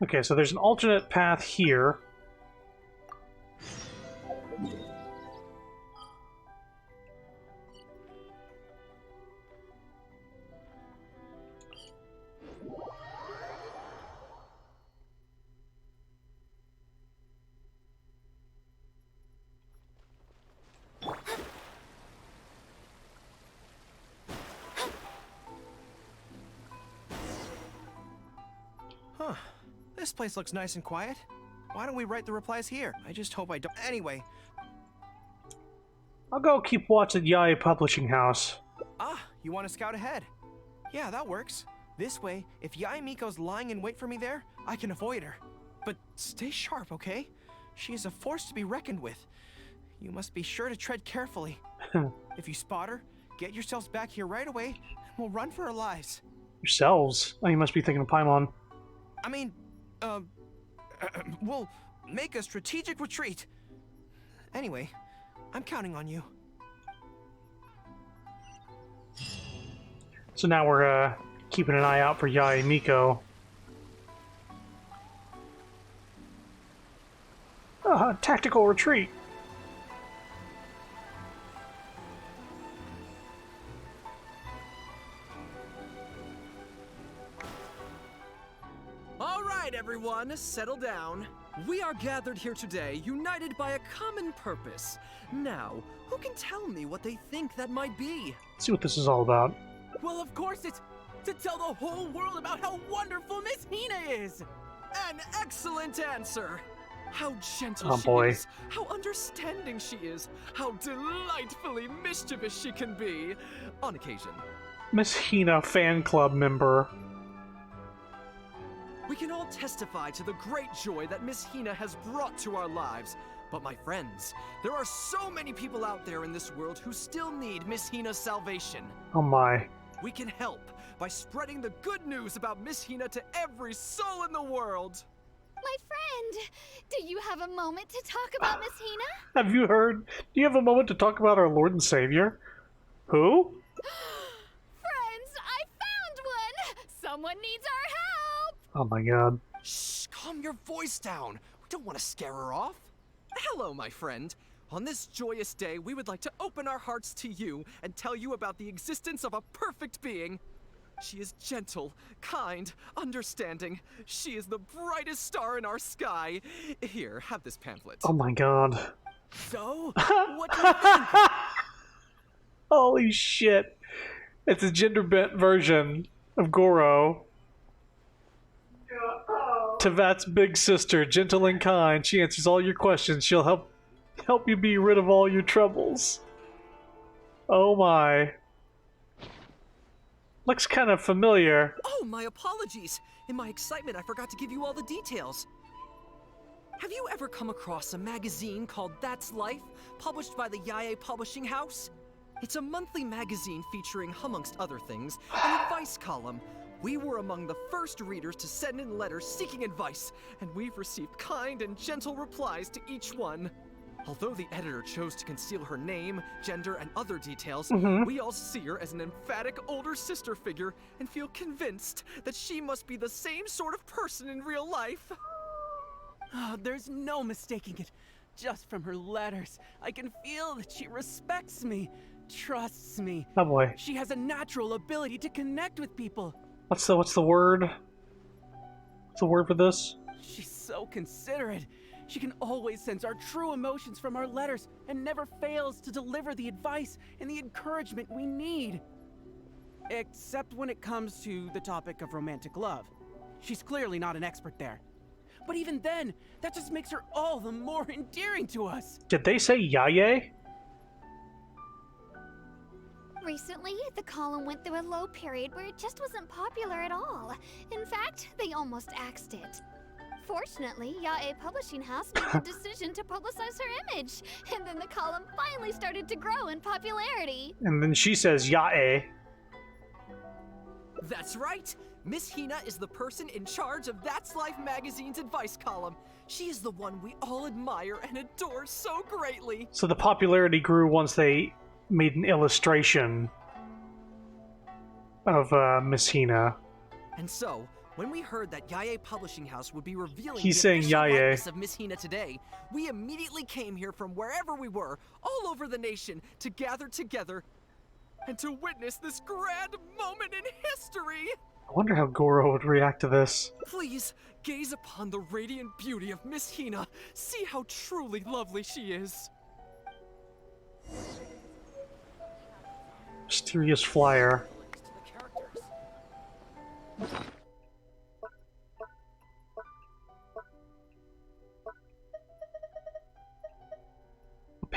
Okay, so there's an alternate path here. This place looks nice and quiet. Why don't we write the replies here? I just hope I don't. Anyway. I'll go keep watch at Yae Publishing House. Ah, you want to scout ahead? Yeah, that works. This way, if Yae Miko's lying in wait for me there, I can avoid her. But stay sharp, okay? She is a force to be reckoned with. You must be sure to tread carefully. If you spot her, get yourselves back here right away, and we'll run for our lives. Yourselves? Oh, you must be thinking of Paimon. I mean, we'll make a strategic retreat. Anyway, I'm counting on you. So now we're keeping an eye out for Yae Miko. Tactical retreat. All right, everyone, settle down. We are gathered here today, united by a common purpose. Now, who can tell me what they think that might be? Let's see what this is all about. Well, of course, it's to tell the whole world about how wonderful Miss Hina is! An excellent answer! How gentle she is, how understanding she is, how delightfully mischievous she can be, on occasion. Miss Hina fan club member. We can all testify to the great joy that Miss Hina has brought to our lives. But my friends, there are so many people out there in this world who still need Miss Hina's salvation. Oh my. We can help by spreading the good news about Miss Hina to every soul in the world. My friend, do you have a moment to talk about Miss Hina? Have you heard? Do you have a moment to talk about our Lord and Savior? Who? Friends, I found one! Someone needs our help! Oh my god. Shh, calm your voice down. We don't want to scare her off. Hello, my friend. On this joyous day, we would like to open our hearts to you and tell you about the existence of a perfect being. She is gentle, kind, understanding. She is the brightest star in our sky. Here, have this pamphlet. Oh my god. So, what do you think? Holy shit. It's a gender bent version of Goro. Tavat's big sister, gentle and kind. She answers all your questions. She'll help you be rid of all your troubles. Oh my. Looks kind of familiar. Oh, my apologies. In my excitement, I forgot to give you all the details. Have you ever come across a magazine called That's Life, published by the Yae Publishing House? It's a monthly magazine featuring, amongst other things, an advice column. We were among the first readers to send in letters seeking advice, and we've received kind and gentle replies to each one. Although the editor chose to conceal her name, gender, and other details, we all see her as an emphatic older sister figure and feel convinced that she must be the same sort of person in real life. There's no mistaking it. Just from her letters, I can feel that she respects me, trusts me. Oh boy. She has a natural ability to connect with people. What's the word? What's the word for this? She's so considerate. She can always sense our true emotions from our letters and never fails to deliver the advice and the encouragement we need. Except when it comes to the topic of romantic love. She's clearly not an expert there. But even then, that just makes her all the more endearing to us. Did they say Yaye? Recently, the column went through a low period where it just wasn't popular at all. In fact, they almost axed it. Fortunately, Yae Publishing House made the decision to publicize her image, and then the column finally started to grow in popularity. And then she says Yae. That's right! Miss Hina is the person in charge of That's Life magazine's advice column. She is the one we all admire and adore so greatly. So the popularity grew once they made an illustration of Miss Hina. And so, when we heard that Yae Publishing House would be revealing He's the saying official Yae. likeness of Miss Hina today, we immediately came here from wherever we were, all over the nation, to gather together and to witness this grand moment in history. I wonder how Goro would react to this. Please, gaze upon the radiant beauty of Miss Hina. See how truly lovely she is. Mysterious flyer.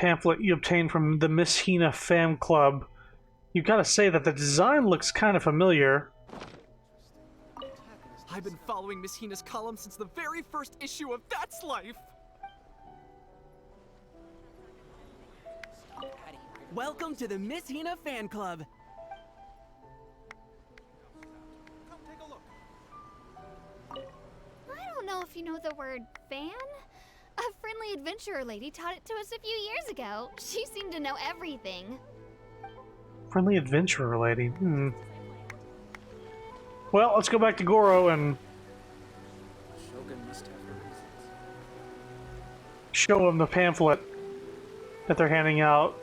pamphlet you obtained from the Miss Hina fan club. You gotta say that the design looks kind of familiar. I've been following Miss Hina's column since the very first issue of That's Life! Welcome to the Miss Hina fan club. I don't know if you know the word fan. A friendly adventurer lady taught it to us a few years ago. She seemed to know everything. Friendly adventurer lady. Well, let's go back to Goro and show him the pamphlet that they're handing out.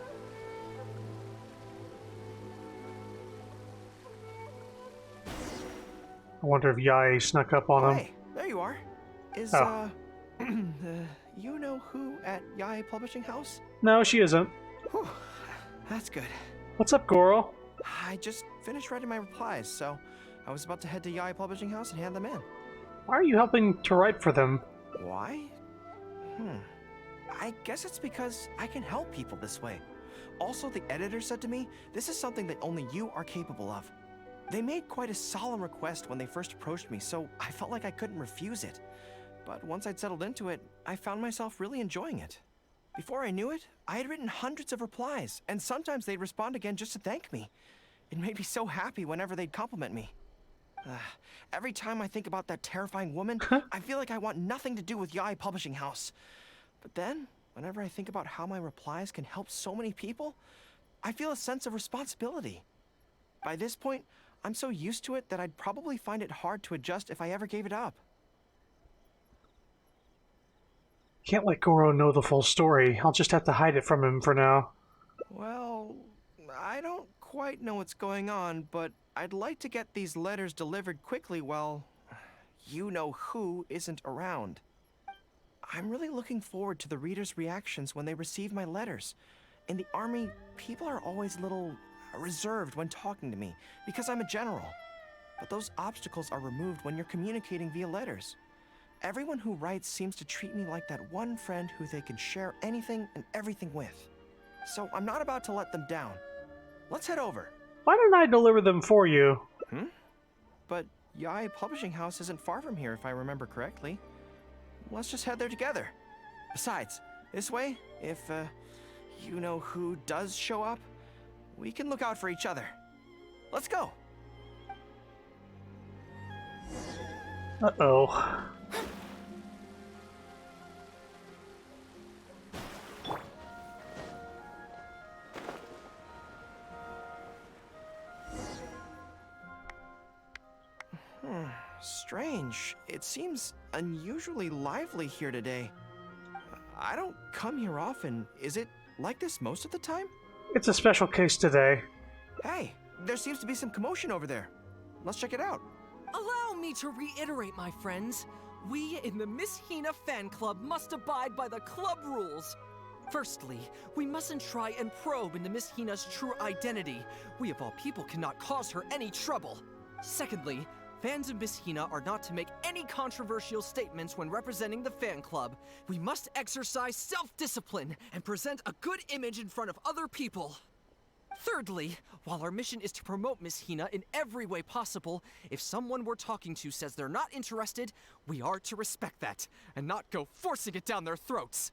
I wonder if Yae snuck up on him. Hey, there you are. Is, you know who at Yae Publishing House? No, she isn't. Whew, that's good. What's up, Goro? I just finished writing my replies, so I was about to head to Yae Publishing House and hand them in. Why are you helping to write for them? Why? I guess it's because I can help people this way. Also, the editor said to me, this is something that only you are capable of. They made quite a solemn request when they first approached me, so I felt like I couldn't refuse it. But once I'd settled into it, I found myself really enjoying it. Before I knew it, I had written hundreds of replies, and sometimes they'd respond again just to thank me. It made me so happy whenever they'd compliment me. Every time I think about that terrifying woman, I feel like I want nothing to do with Yae Publishing House. But then, whenever I think about how my replies can help so many people, I feel a sense of responsibility. By this point, I'm so used to it that I'd probably find it hard to adjust if I ever gave it up. Can't let Goro know the full story. I'll just have to hide it from him for now. Well, I don't quite know what's going on, but I'd like to get these letters delivered quickly while you-know-who isn't around. I'm really looking forward to the readers' reactions when they receive my letters. In the army, people are always a little reserved when talking to me because I'm a general. But those obstacles are removed when you're communicating via letters. Everyone who writes seems to treat me like that one friend who they can share anything and everything with. So I'm not about to let them down. Let's head over. Why don't I deliver them for you? But Yae Publishing House isn't far from here, if I remember correctly. Let's just head there together. Besides, this way, if you-know-who does show up, we can look out for each other. Let's go. Uh-oh. Strange. It seems unusually lively here today. I don't come here often. Is it like this most of the time? It's a special case today. Hey, there seems to be some commotion over there. Let's check it out. Allow me to reiterate, my friends. We in the Miss Hina fan club must abide by the club rules. Firstly, we mustn't try and probe into Miss Hina's true identity. We of all people cannot cause her any trouble. Secondly, fans of Miss Hina are not to make any controversial statements when representing the fan club. We must exercise self-discipline and present a good image in front of other people. Thirdly, while our mission is to promote Miss Hina in every way possible, if someone we're talking to says they're not interested, we are to respect that and not go forcing it down their throats.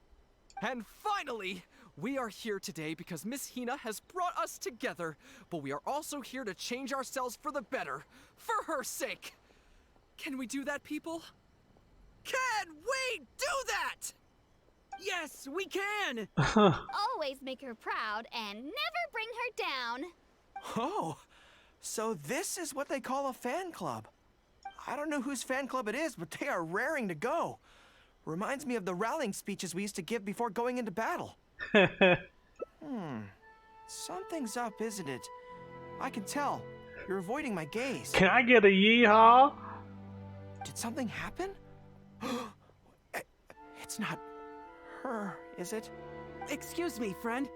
And finally, we are here today because Miss Hina has brought us together, but we are also here to change ourselves for the better, for her sake. Can we do that, people? Can we do that? Yes, we can! Always make her proud and never bring her down. Oh, so this is what they call a fan club. I don't know whose fan club it is, but they are raring to go. Reminds me of the rallying speeches we used to give before going into battle. Something's up, isn't it? I can tell. You're avoiding my gaze. Can I get a yeehaw? Did something happen? It's not her, is it? Excuse me, friend.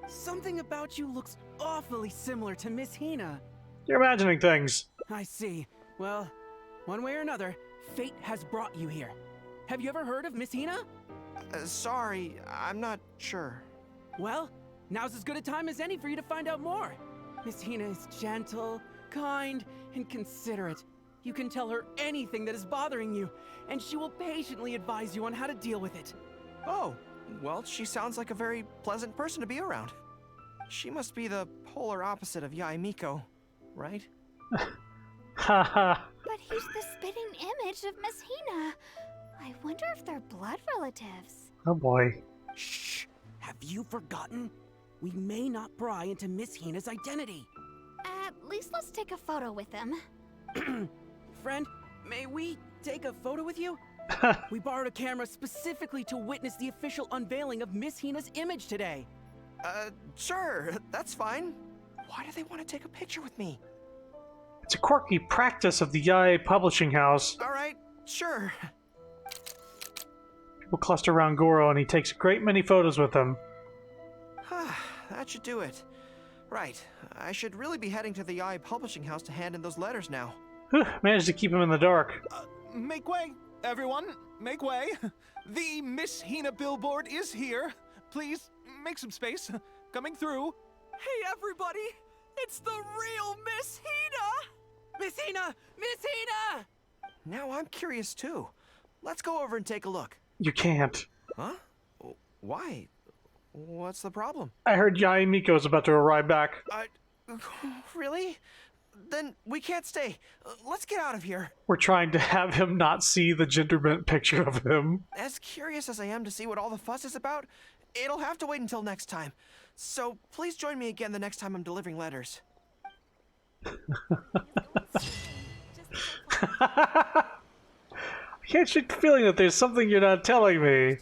Something about you looks awfully similar to Miss Hina. You're imagining things. I see. Well, one way or another, fate has brought you here. Have you ever heard of Miss Hina? Sorry, I'm not sure. Well, now's as good a time as any for you to find out more. Miss Hina is gentle, kind, and considerate. You can tell her anything that is bothering you, and she will patiently advise you on how to deal with it. Oh, well, she sounds like a very pleasant person to be around. She must be the polar opposite of Yae Miko, right? Haha. But he's the spitting image of Miss Hina. I wonder if they're blood relatives. Oh boy. Shh! Have you forgotten? We may not pry into Miss Hina's identity. At least let's take a photo with them. Friend, may we take a photo with you? We borrowed a camera specifically to witness the official unveiling of Miss Hina's image today. Sure, that's fine. Why do they want to take a picture with me? It's a quirky practice of the Yae publishing house. Alright, sure. People cluster around Goro and he takes a great many photos with them. That should do it. Right, I should really be heading to the Yae publishing house to hand in those letters now. Managed to keep him in the dark. Make way, everyone! Make way! The Miss Hina billboard is here. Please, make some space. Coming through. Hey, everybody! It's the real Miss Hina! Miss Hina! Miss Hina! Now I'm curious too. Let's go over and take a look. You can't. Huh? Why? What's the problem? I heard Yae Miko's about to arrive back. Really? Then we can't stay. Let's get out of here. We're trying to have him not see the gender-bent picture of him. As curious as I am to see what all the fuss is about, it'll have to wait until next time. So please join me again the next time I'm delivering letters. I can't shake the feeling that there's something you're not telling me.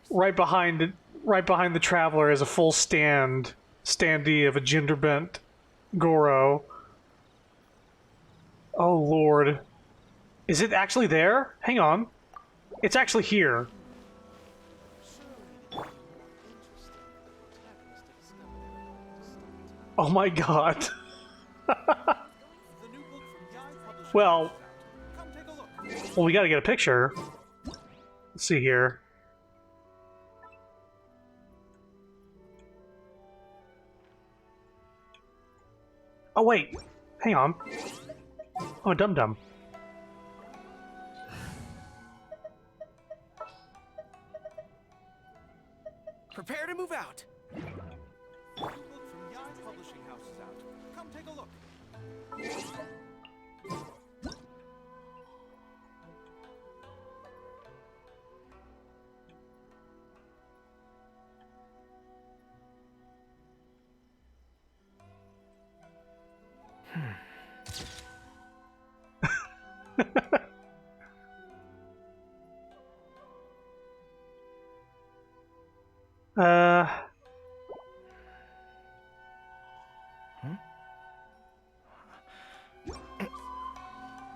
Right behind the traveler is a full standee of a gender-bent Goro. Oh lord. Is it actually there? Hang on. It's actually here. Oh my god. Well, we gotta get a picture. Let's see here. Oh wait, hang on. I'm a dum-dum. Prepare to move out. New book from Yae Publishing House is out. Come take a look.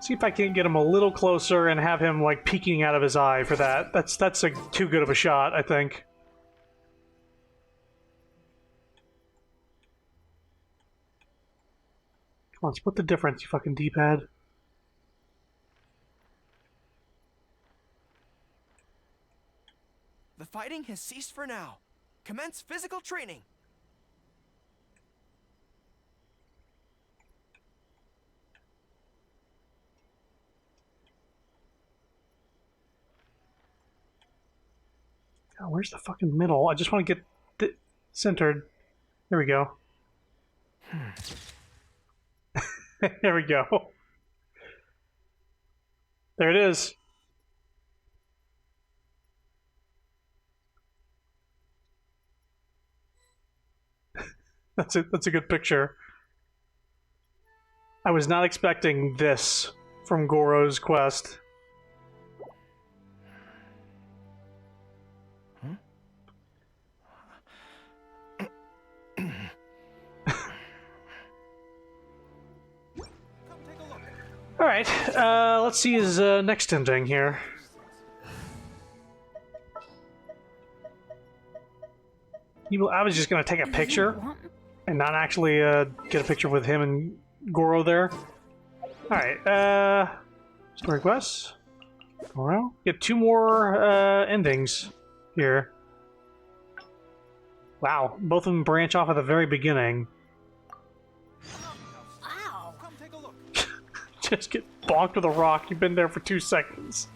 See if I can get him a little closer and have him like peeking out of his eye for that. That's too good of a shot, I think. Come on, split the difference, you fucking D-pad. The fighting has ceased for now. Commence physical training. God, where's the fucking middle? I just want to get centered. There we go. There we go. There it is. That's it. That's a good picture. I was not expecting this from Goro's quest. Alright, let's see his next ending here. I was just gonna take a picture and not actually get a picture with him and Goro there. Alright, story quests. Goro. Get 2 more endings here. Wow, both of them branch off at the very beginning. Ow! Come take a look. Just get bonked with a rock. You've been there for 2 seconds.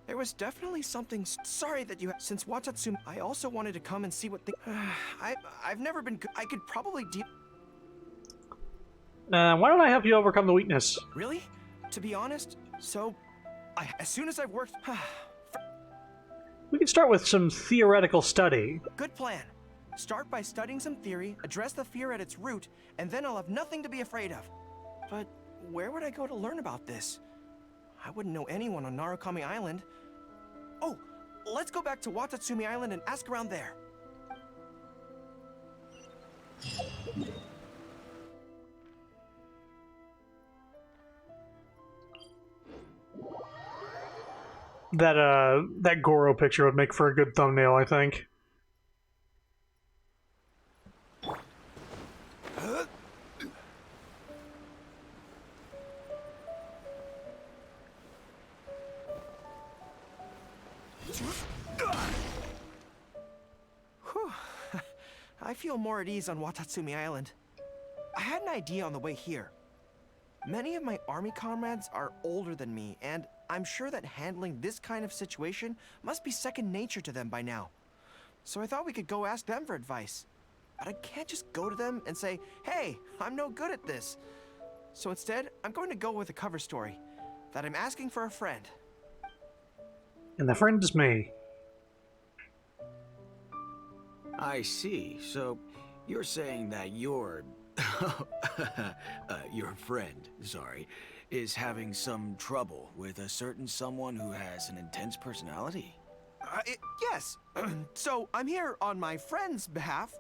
There was definitely something. Sorry that you. Since Watatsumi, I also wanted to come and see what the. I've never been. I could probably deal. Why don't I help you overcome the weakness? Really? To be honest, so, as soon as I've worked. We can start with some theoretical study. Good plan. Start by studying some theory, address the fear at its root, and then I'll have nothing to be afraid of. But where would I go to learn about this? I wouldn't know anyone on Narukami Island. Oh, let's go back to Watatsumi Island and ask around there. That Goro picture would make for a good thumbnail, I think. Whew. I feel more at ease on Watatsumi Island. I had an idea on the way here. Many of my army comrades are older than me, and I'm sure that handling this kind of situation must be second nature to them by now. So I thought we could go ask them for advice. But I can't just go to them and say, hey, I'm no good at this. So instead, I'm going to go with a cover story, that I'm asking for a friend. And the friend is me. I see. So, you're saying that your friend, sorry, is having some trouble with a certain someone who has an intense personality? Yes. So I'm here on my friend's behalf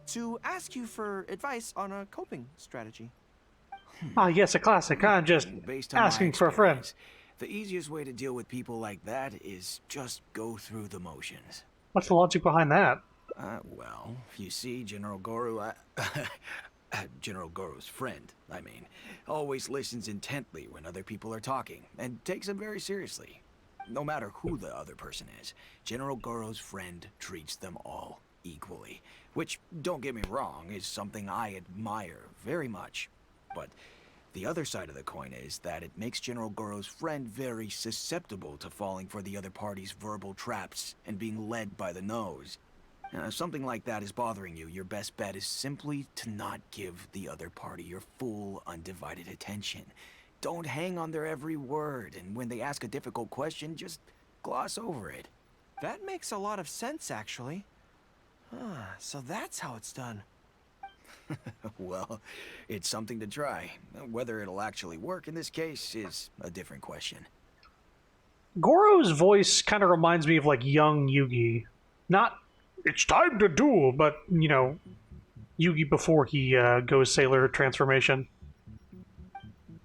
to ask you for advice on a coping strategy. Ah, yes, a classic. I'm just Based on my asking for a friend. experience, the easiest way to deal with people like that is just go through the motions. What's the logic behind that? Well, you see, General Goro, General Goro's friend, I mean, always listens intently when other people are talking, and takes them very seriously. No matter who the other person is, General Goro's friend treats them all equally. Which, don't get me wrong, is something I admire very much. But the other side of the coin is that it makes General Goro's friend very susceptible to falling for the other party's verbal traps and being led by the nose. If something like that is bothering you, your best bet is simply to not give the other party your full, undivided attention. Don't hang on their every word, and when they ask a difficult question, just gloss over it. That makes a lot of sense, actually. So that's how it's done. Well, it's something to try. Whether it'll actually work in this case is a different question. Goro's voice kind of reminds me of like young Yugi. Not, it's time to duel, but, you know, Yugi before he goes Sailor transformation.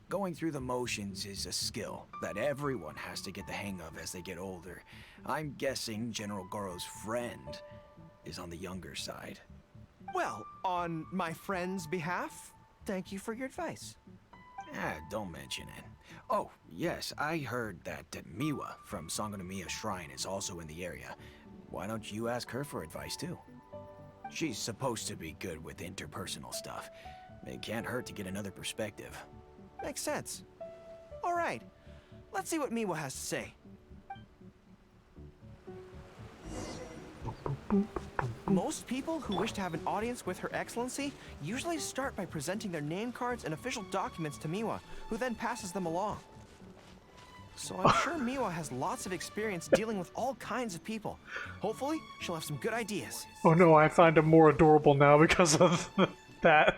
Going through the motions is a skill that everyone has to get the hang of as they get older. I'm guessing General Goro's friend is on the younger side. Well, on my friend's behalf, thank you for your advice. Don't mention it. Oh, yes, I heard that Miwa from Sangonomiya Shrine is also in the area. Why don't you ask her for advice, too? She's supposed to be good with interpersonal stuff. It can't hurt to get another perspective. Makes sense. All right, let's see what Miwa has to say. Most people who wish to have an audience with Her Excellency usually start by presenting their name cards and official documents to Miwa, who then passes them along. So I'm sure Miwa has lots of experience dealing with all kinds of people. Hopefully, she'll have some good ideas. Oh no, I find him more adorable now because of that.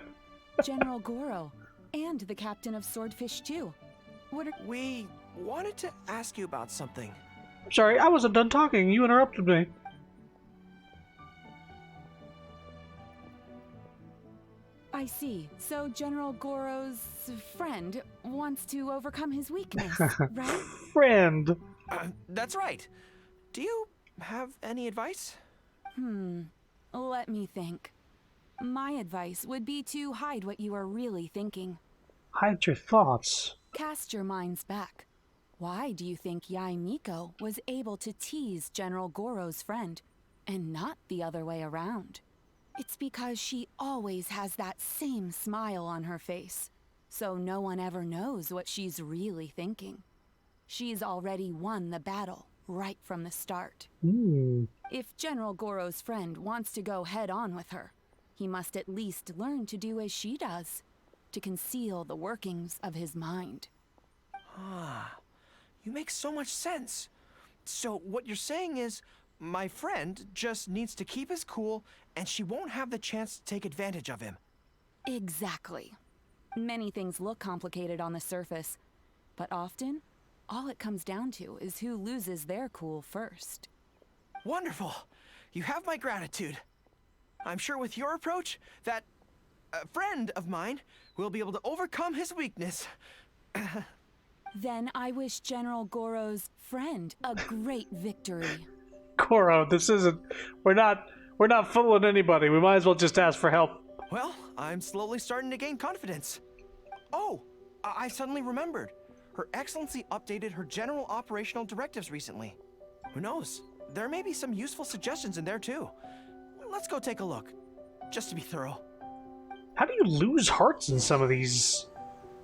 General Goro, and the captain of Swordfish too. We wanted to ask you about something. Sorry, I wasn't done talking. You interrupted me. I see. So General Goro's friend wants to overcome his weakness, right? Friend. That's right. Do you have any advice? Let me think. My advice would be to hide what you are really thinking. Hide your thoughts. Cast your minds back. Why do you think Yae Miko was able to tease General Goro's friend, and not the other way around? It's because she always has that same smile on her face, so no one ever knows what she's really thinking. She's already won the battle right from the start. If General Goro's friend wants to go head-on with her, he must at least learn to do as she does, to conceal the workings of his mind. Ah, you make so much sense. So what you're saying is, my friend just needs to keep his cool, and she won't have the chance to take advantage of him. Exactly. Many things look complicated on the surface, but often, all it comes down to is who loses their cool first. Wonderful. You have my gratitude. I'm sure with your approach, that friend of mine will be able to overcome his weakness. Then I wish General Goro's friend a great victory. Goro, this isn't... We're not fooling anybody. We might as well just ask for help. Well, I'm slowly starting to gain confidence. Oh, I suddenly remembered. Her Excellency updated her general operational directives recently. Who knows? There may be some useful suggestions in there too. Let's go take a look, just to be thorough. How do you lose hearts in some of these?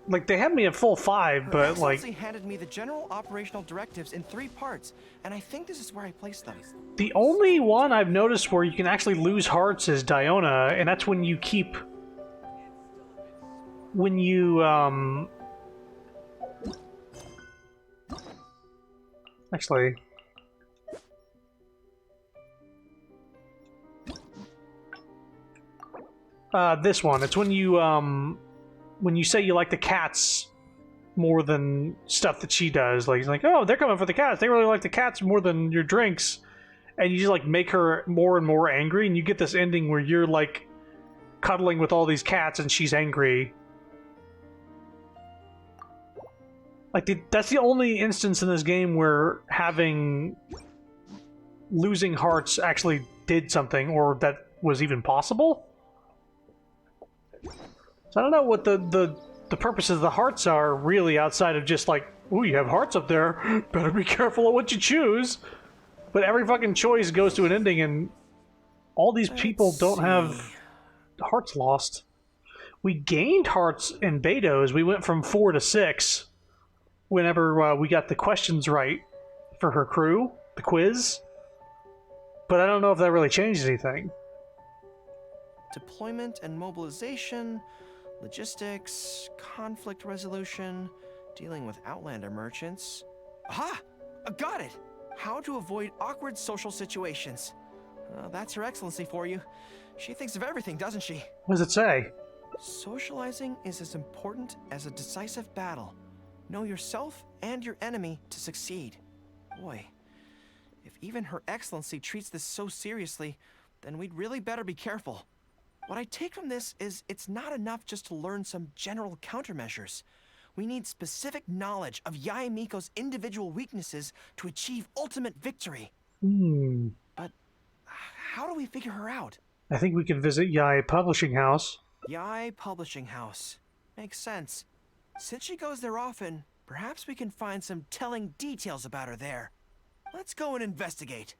Like, they had me at full 5, but Her like... Excellency handed me the general operational directives in 3 parts, and I think this is where I placed them. The only one I've noticed where you can actually lose hearts is Diona, and that's when you keep... When you, Actually... this one. It's when you say you like the cats more than stuff that she does. Like, oh, they're coming for the cats. They really like the cats more than your drinks. And you just, like, make her more and more angry, and you get this ending where you're, like, cuddling with all these cats and she's angry. Like, that's the only instance in this game where losing hearts actually did something, or that was even possible. So I don't know what the purpose of the hearts are, really, outside of just like, ooh, you have hearts up there, better be careful of what you choose. But every fucking choice goes to an ending, and all these people don't have hearts lost. We gained hearts in Betos. We went from 4 to 6 whenever we got the questions right for her crew, the quiz. But I don't know if that really changed anything. Deployment and mobilization, logistics, conflict resolution, dealing with Outlander merchants. Aha! Got it! How to avoid awkward social situations. That's Her Excellency for you. She thinks of everything, doesn't she? What does it say? Socializing is as important as a decisive battle. Know yourself and your enemy to succeed. Boy, if even Her Excellency treats this so seriously, then we'd really better be careful. What I take from this is it's not enough just to learn some general countermeasures. We need specific knowledge of Yae Miko's individual weaknesses to achieve ultimate victory. But how do we figure her out? I think we could visit Yae Publishing House. Yae Publishing House. Makes sense. Since she goes there often, perhaps we can find some telling details about her there. Let's go and investigate.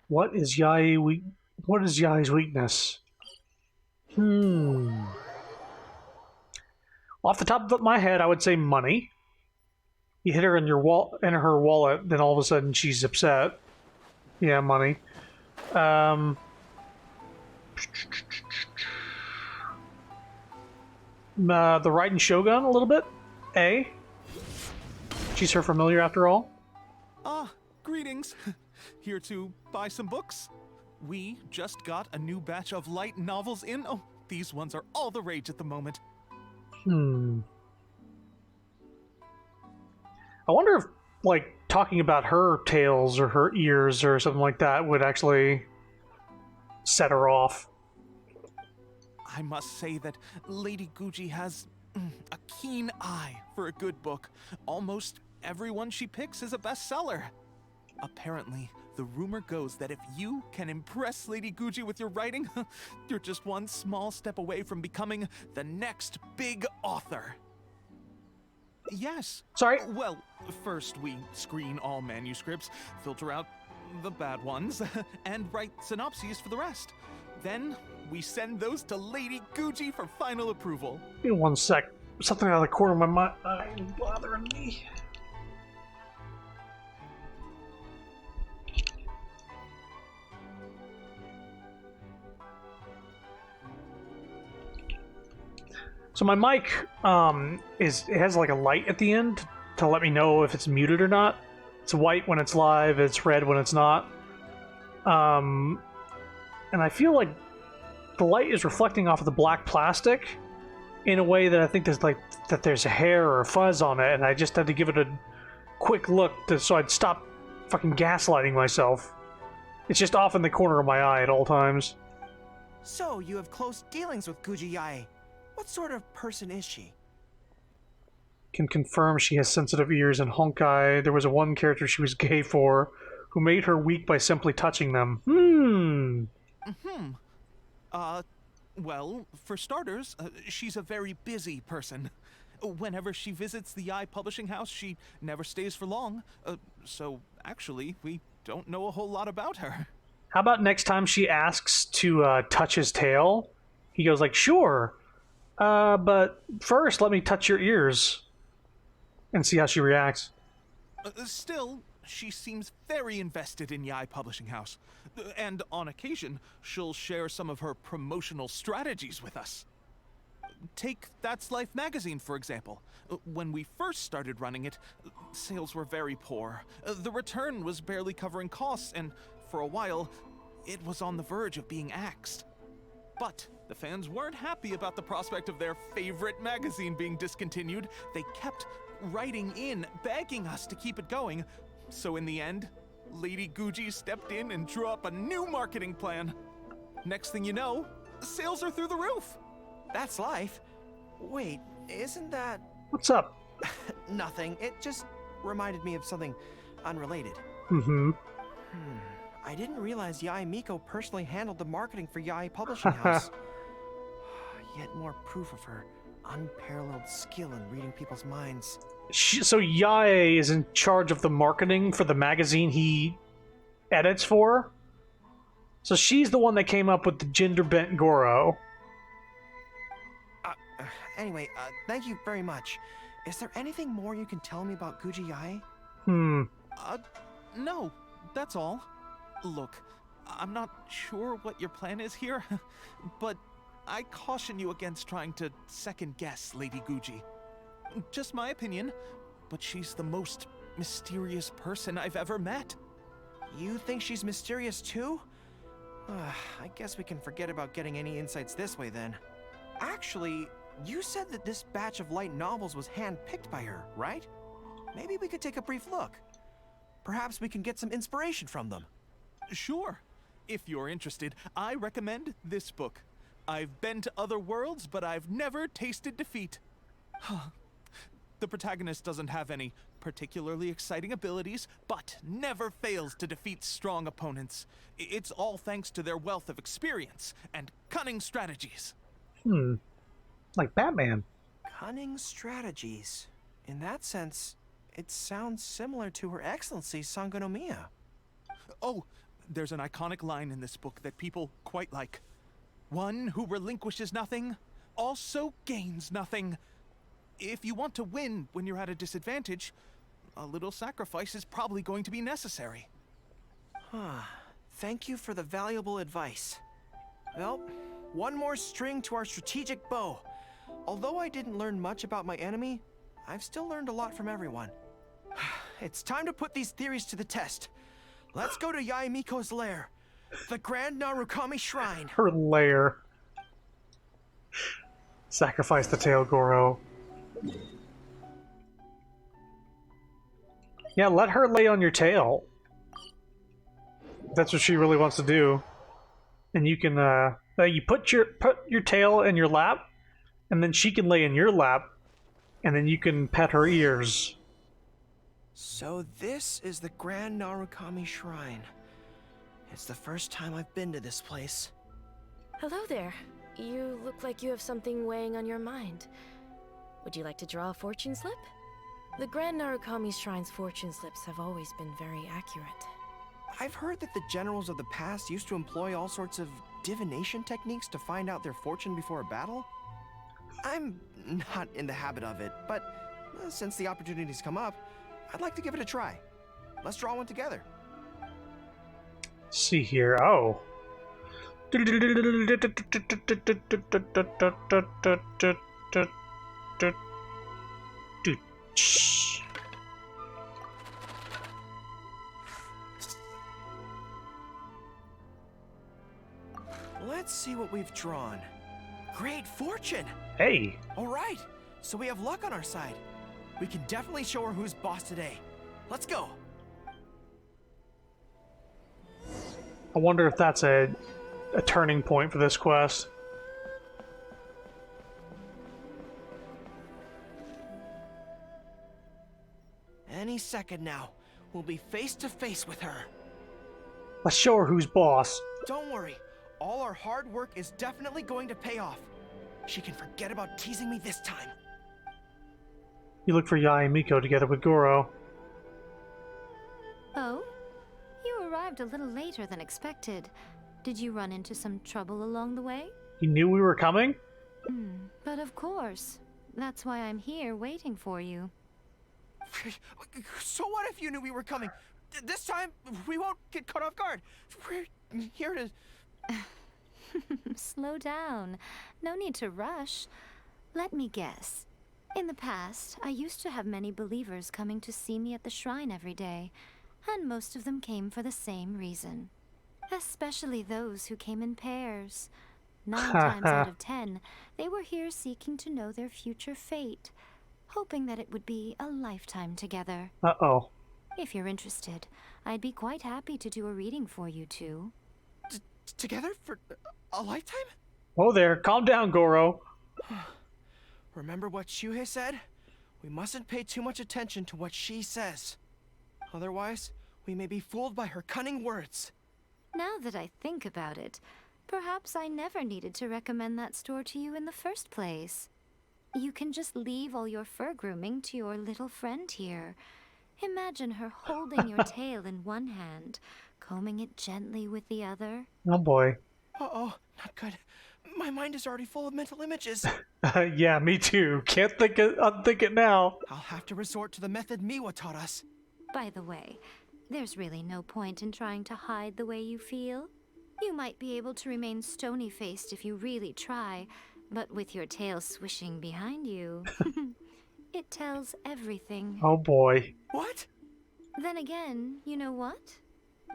What is Yae's weakness? Off the top of my head, I would say money. You hit her in her wallet, then all of a sudden she's upset. Yeah, money. The Raiden Shogun, a little bit. A. She's her familiar after all. Ah, greetings. Here to buy some books? We just got a new batch of light novels in. Oh, these ones are all the rage at the moment. I wonder if, like, talking about her tails or her ears or something like that would actually set her off. I must say that Lady Gucci has a keen eye for a good book. Almost everyone she picks is a bestseller. Apparently, The rumor goes that if you can impress Lady Guji with your writing, you're just one small step away from becoming the next big author. Yes. Sorry? Well, first we screen all manuscripts, filter out the bad ones, and write synopses for the rest. Then we send those to Lady Guji for final approval. Give me one sec. Something out of the corner of my mind bothering me. So my mic it has like a light at the end to let me know if it's muted or not. It's white when it's live, it's red when it's not. And I feel like the light is reflecting off of the black plastic in a way that I think there's hair or fuzz on it, and I just had to give it a quick look so I'd stop fucking gaslighting myself. It's just off in the corner of my eye at all times. So, you have close dealings with Guji Yae. What sort of person is she? Can confirm she has sensitive ears and honkai. There was one character she was gay for, who made her weak by simply touching them. Well, for starters, she's a very busy person. Whenever she visits the Yae Publishing House, she never stays for long. So, actually, we don't know a whole lot about her. How about next time she asks to touch his tail? He goes like, sure. But first, let me touch your ears. And see how she reacts. Still, she seems very invested in Yae Publishing House. And on occasion, she'll share some of her promotional strategies with us. Take That's Life magazine, for example. When we first started running it, sales were very poor. The return was barely covering costs, and for a while, it was on the verge of being axed. But the fans weren't happy about the prospect of their favorite magazine being discontinued. They kept writing in, begging us to keep it going. So in the end, Lady Guji stepped in and drew up a new marketing plan. Next thing you know, sales are through the roof. That's Life. Wait, isn't that... What's up? Nothing. It just reminded me of something unrelated. I didn't realize Yae Miko personally handled the marketing for Yae Publishing House. Yet more proof of her unparalleled skill in reading people's minds. So Yae is in charge of the marketing for the magazine he edits for? So she's the one that came up with the gender-bent Goro. Anyway, thank you very much. Is there anything more you can tell me about Guji Yae? No, that's all. Look, I'm not sure what your plan is here, but I caution you against trying to second-guess Lady Guji. Just my opinion, but she's the most mysterious person I've ever met. You think she's mysterious too? I guess we can forget about getting any insights this way then. Actually, you said that this batch of light novels was hand-picked by her, right? Maybe we could take a brief look. Perhaps we can get some inspiration from them. Sure. If you're interested, I recommend this book. I've been to other worlds, but I've never tasted defeat. The protagonist doesn't have any particularly exciting abilities, but never fails to defeat strong opponents. It's all thanks to their wealth of experience and cunning strategies. Like Batman. Cunning strategies. In that sense, it sounds similar to Her Excellency Sangonomiya. Oh, there's an iconic line in this book that people quite like. One who relinquishes nothing also gains nothing. If you want to win when you're at a disadvantage, a little sacrifice is probably going to be necessary. Thank you for the valuable advice. Well, one more string to our strategic bow. Although I didn't learn much about my enemy, I've still learned a lot from everyone. It's time to put these theories to the test. Let's go to Yae Miko's lair, the Grand Narukami Shrine. Her lair. Sacrifice the tail, Goro. Yeah, let her lay on your tail. That's what she really wants to do. And you can, you put your tail in your lap, and then she can lay in your lap, and then you can pet her ears. So this is the Grand Narukami Shrine. It's the first time I've been to this place. Hello there. You look like you have something weighing on your mind. Would you like to draw a fortune slip? The Grand Narukami Shrine's fortune slips have always been very accurate. I've heard that the generals of the past used to employ all sorts of divination techniques to find out their fortune before a battle. I'm not in the habit of it, but since the opportunity's come up, I'd like to give it a try. Let's draw one together. See here. Oh. Let's see what we've drawn. Great fortune! Hey! Alright, so we have luck on our side. We can definitely show her who's boss today. Let's go! I wonder if that's a turning point for this quest. Any second now, we'll be face to face with her. Let's show her who's boss. Don't worry, all our hard work is definitely going to pay off. She can forget about teasing me this time. You look for Yae and Miko together with Goro. Oh? You arrived a little later than expected. Did you run into some trouble along the way? You knew we were coming? But of course. That's why I'm here waiting for you. So what if you knew we were coming? This time, we won't get caught off guard. We're here to... Slow down. No need to rush. Let me guess. In the past, I used to have many believers coming to see me at the shrine every day, and most of them came for the same reason. Especially those who came in pairs. 9 times out of 10, they were here seeking to know their future fate, hoping that it would be a lifetime together. Uh-oh. If you're interested, I'd be quite happy to do a reading for you two. Together for a lifetime? Whoa there, calm down, Goro. Remember what Shuhei said? We mustn't pay too much attention to what she says. Otherwise, we may be fooled by her cunning words. Now that I think about it, perhaps I never needed to recommend that store to you in the first place. You can just leave all your fur grooming to your little friend here. Imagine her holding your tail in one hand, combing it gently with the other. Oh boy. Uh-oh, not good. My mind is already full of mental images. Yeah, me too. Can't unthink it now. I'll have to resort to the method Miwa taught us. By the way, there's really no point in trying to hide the way you feel. You might be able to remain stony-faced if you really try, but with your tail swishing behind you, it tells everything. Oh boy. What? Then again, you know what?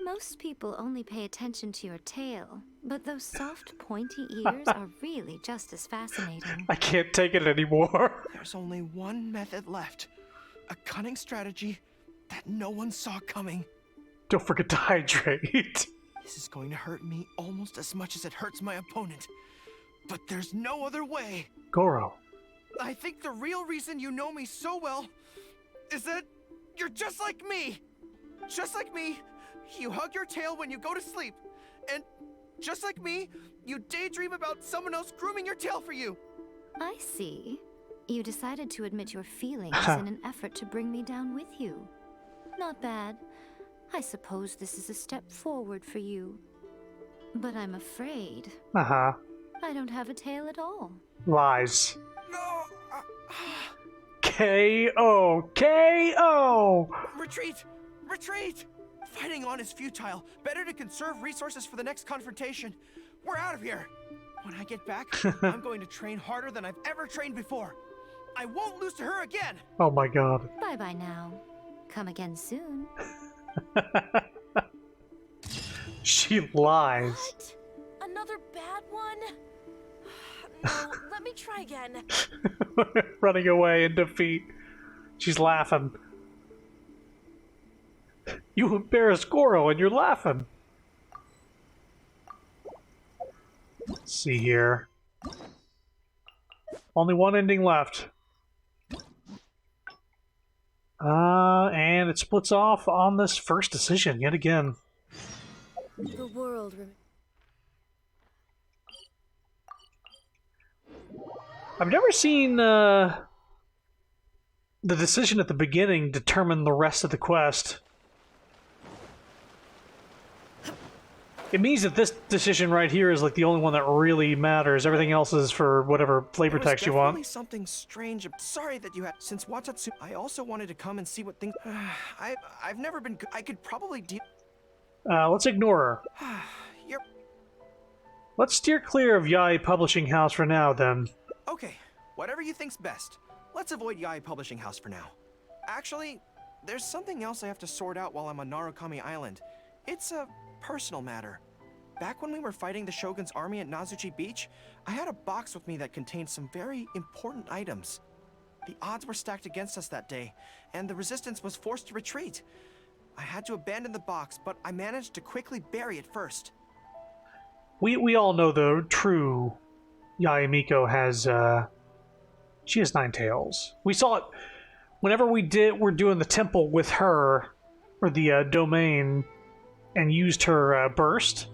Most people only pay attention to your tail, but those soft, pointy ears are really just as fascinating. I can't take it anymore. There's only one method left. A cunning strategy that no one saw coming. Don't forget to hydrate. This is going to hurt me almost as much as it hurts my opponent. But there's no other way. Goro. I think the real reason you know me so well is that you're just like me. Just like me, you hug your tail when you go to sleep. And just like me, you daydream about someone else grooming your tail for you. I see. You decided to admit your feelings in an effort to bring me down with you. Not bad. I suppose this is a step forward for you. But I'm afraid Uh-huh. I don't have a tail at all. Lies. No. K.O. K.O. Retreat! Retreat! Fighting on is futile. Better to conserve resources for the next confrontation. We're out of here. When I get back, I'm going to train harder than I've ever trained before. I won't lose to her again. Oh my god. Bye-bye now. Come again soon. She lies. What? Another bad one? No, let me try again. Running away in defeat. She's laughing. You embarrassed Goro and you're laughing. Let's see here. Only one ending left. And it splits off on this first decision yet again. The world. I've never seen the decision at the beginning determine the rest of the quest. It means that this decision right here is like the only one that really matters. Everything else is for whatever flavor text you want. Definitely something strange. Sorry that you had. Since Watatsu, I also wanted to come and see what things. I've never been. I could probably deal. Let's ignore her. You're Let's steer clear of Yae Publishing House for now, then. okay. Whatever you think's best. Let's avoid Yae Publishing House for now. Actually, there's something else I have to sort out while I'm on Narukami Island. It's a personal matter. Back when we were fighting the Shogun's army at Nazuchi Beach, I had a box with me that contained some very important items. The odds were stacked against us that day, and the resistance was forced to retreat. I had to abandon the box, but I managed to quickly bury it first. We all know the true Yae Miko has, she has 9 tails. We saw it whenever we're doing the temple with her, or the domain, and used her burst.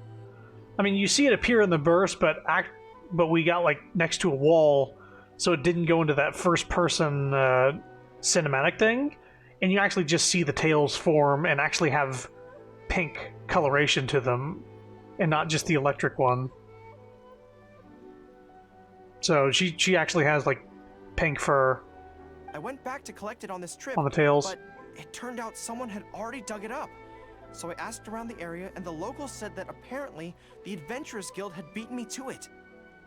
I mean, you see it appear in the burst, but we got like next to a wall, so it didn't go into that first-person cinematic thing, and you actually just see the tails form and actually have pink coloration to them, and not just the electric one. So she actually has like pink fur. I went back to collect it on this trip On the tails. but it turned out someone had already dug it up. So I asked around the area, and the locals said that apparently the Adventurers Guild had beaten me to it.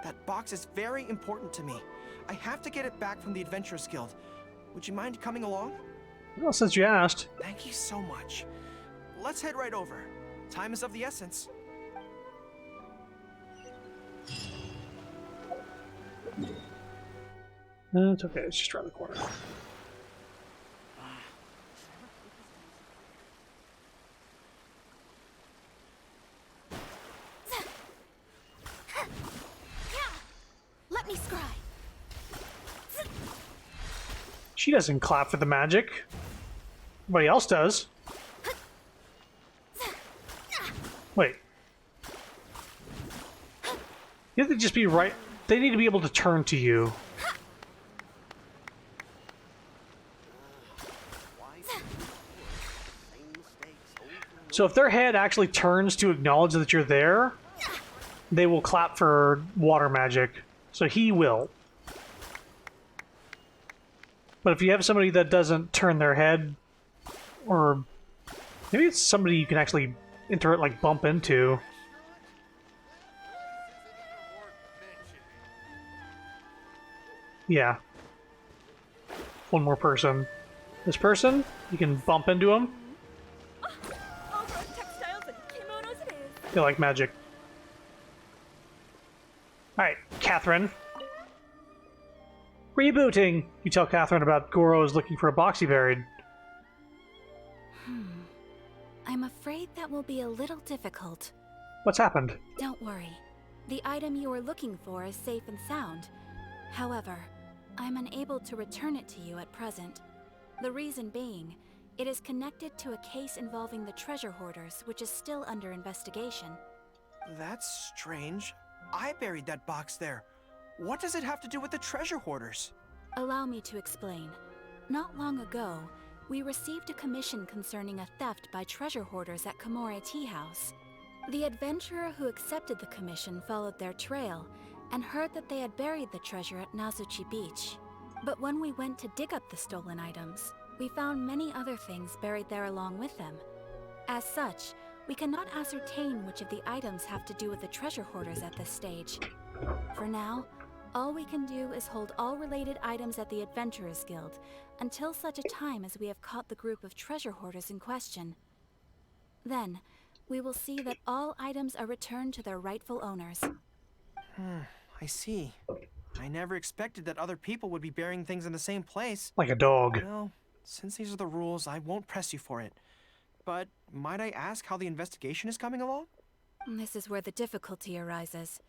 That box is very important to me. I have to get it back from the Adventurers Guild. Would you mind coming along? Well, since you asked. Thank you so much. Let's head right over. Time is of the essence. It's okay, it's just around the corner. Let me scry. She doesn't clap for the magic. Everybody else does. Wait. You have to just be right. They need to be able to turn to you. So if their head actually turns to acknowledge that you're there, they will clap for water magic. So he will. But if you have somebody that doesn't turn their head, or maybe it's somebody you can actually like bump into. Yeah. One more person. This person, you can bump into him. They like magic. Alright, Catherine. Rebooting! You tell Catherine about Goro is looking for a box he buried. I'm afraid that will be a little difficult. What's happened? Don't worry. The item you are looking for is safe and sound. However, I'm unable to return it to you at present. The reason being, it is connected to a case involving the treasure hoarders, which is still under investigation. That's strange. I buried that box there. What does it have to do with the treasure hoarders? Allow me to explain. Not long ago, we received a commission concerning a theft by treasure hoarders at Komore Tea House. The adventurer who accepted the commission followed their trail and heard that they had buried the treasure at Nazuchi Beach. But when we went to dig up the stolen items, we found many other things buried there along with them. As such, we cannot ascertain which of the items have to do with the treasure hoarders at this stage. For now, all we can do is hold all related items at the Adventurers Guild until such a time as we have caught the group of treasure hoarders in question. Then, we will see that all items are returned to their rightful owners. I see. I never expected that other people would be burying things in the same place. Like a dog. Well, since these are the rules, I won't press you for it. But might I ask how the investigation is coming along? This is where the difficulty arises.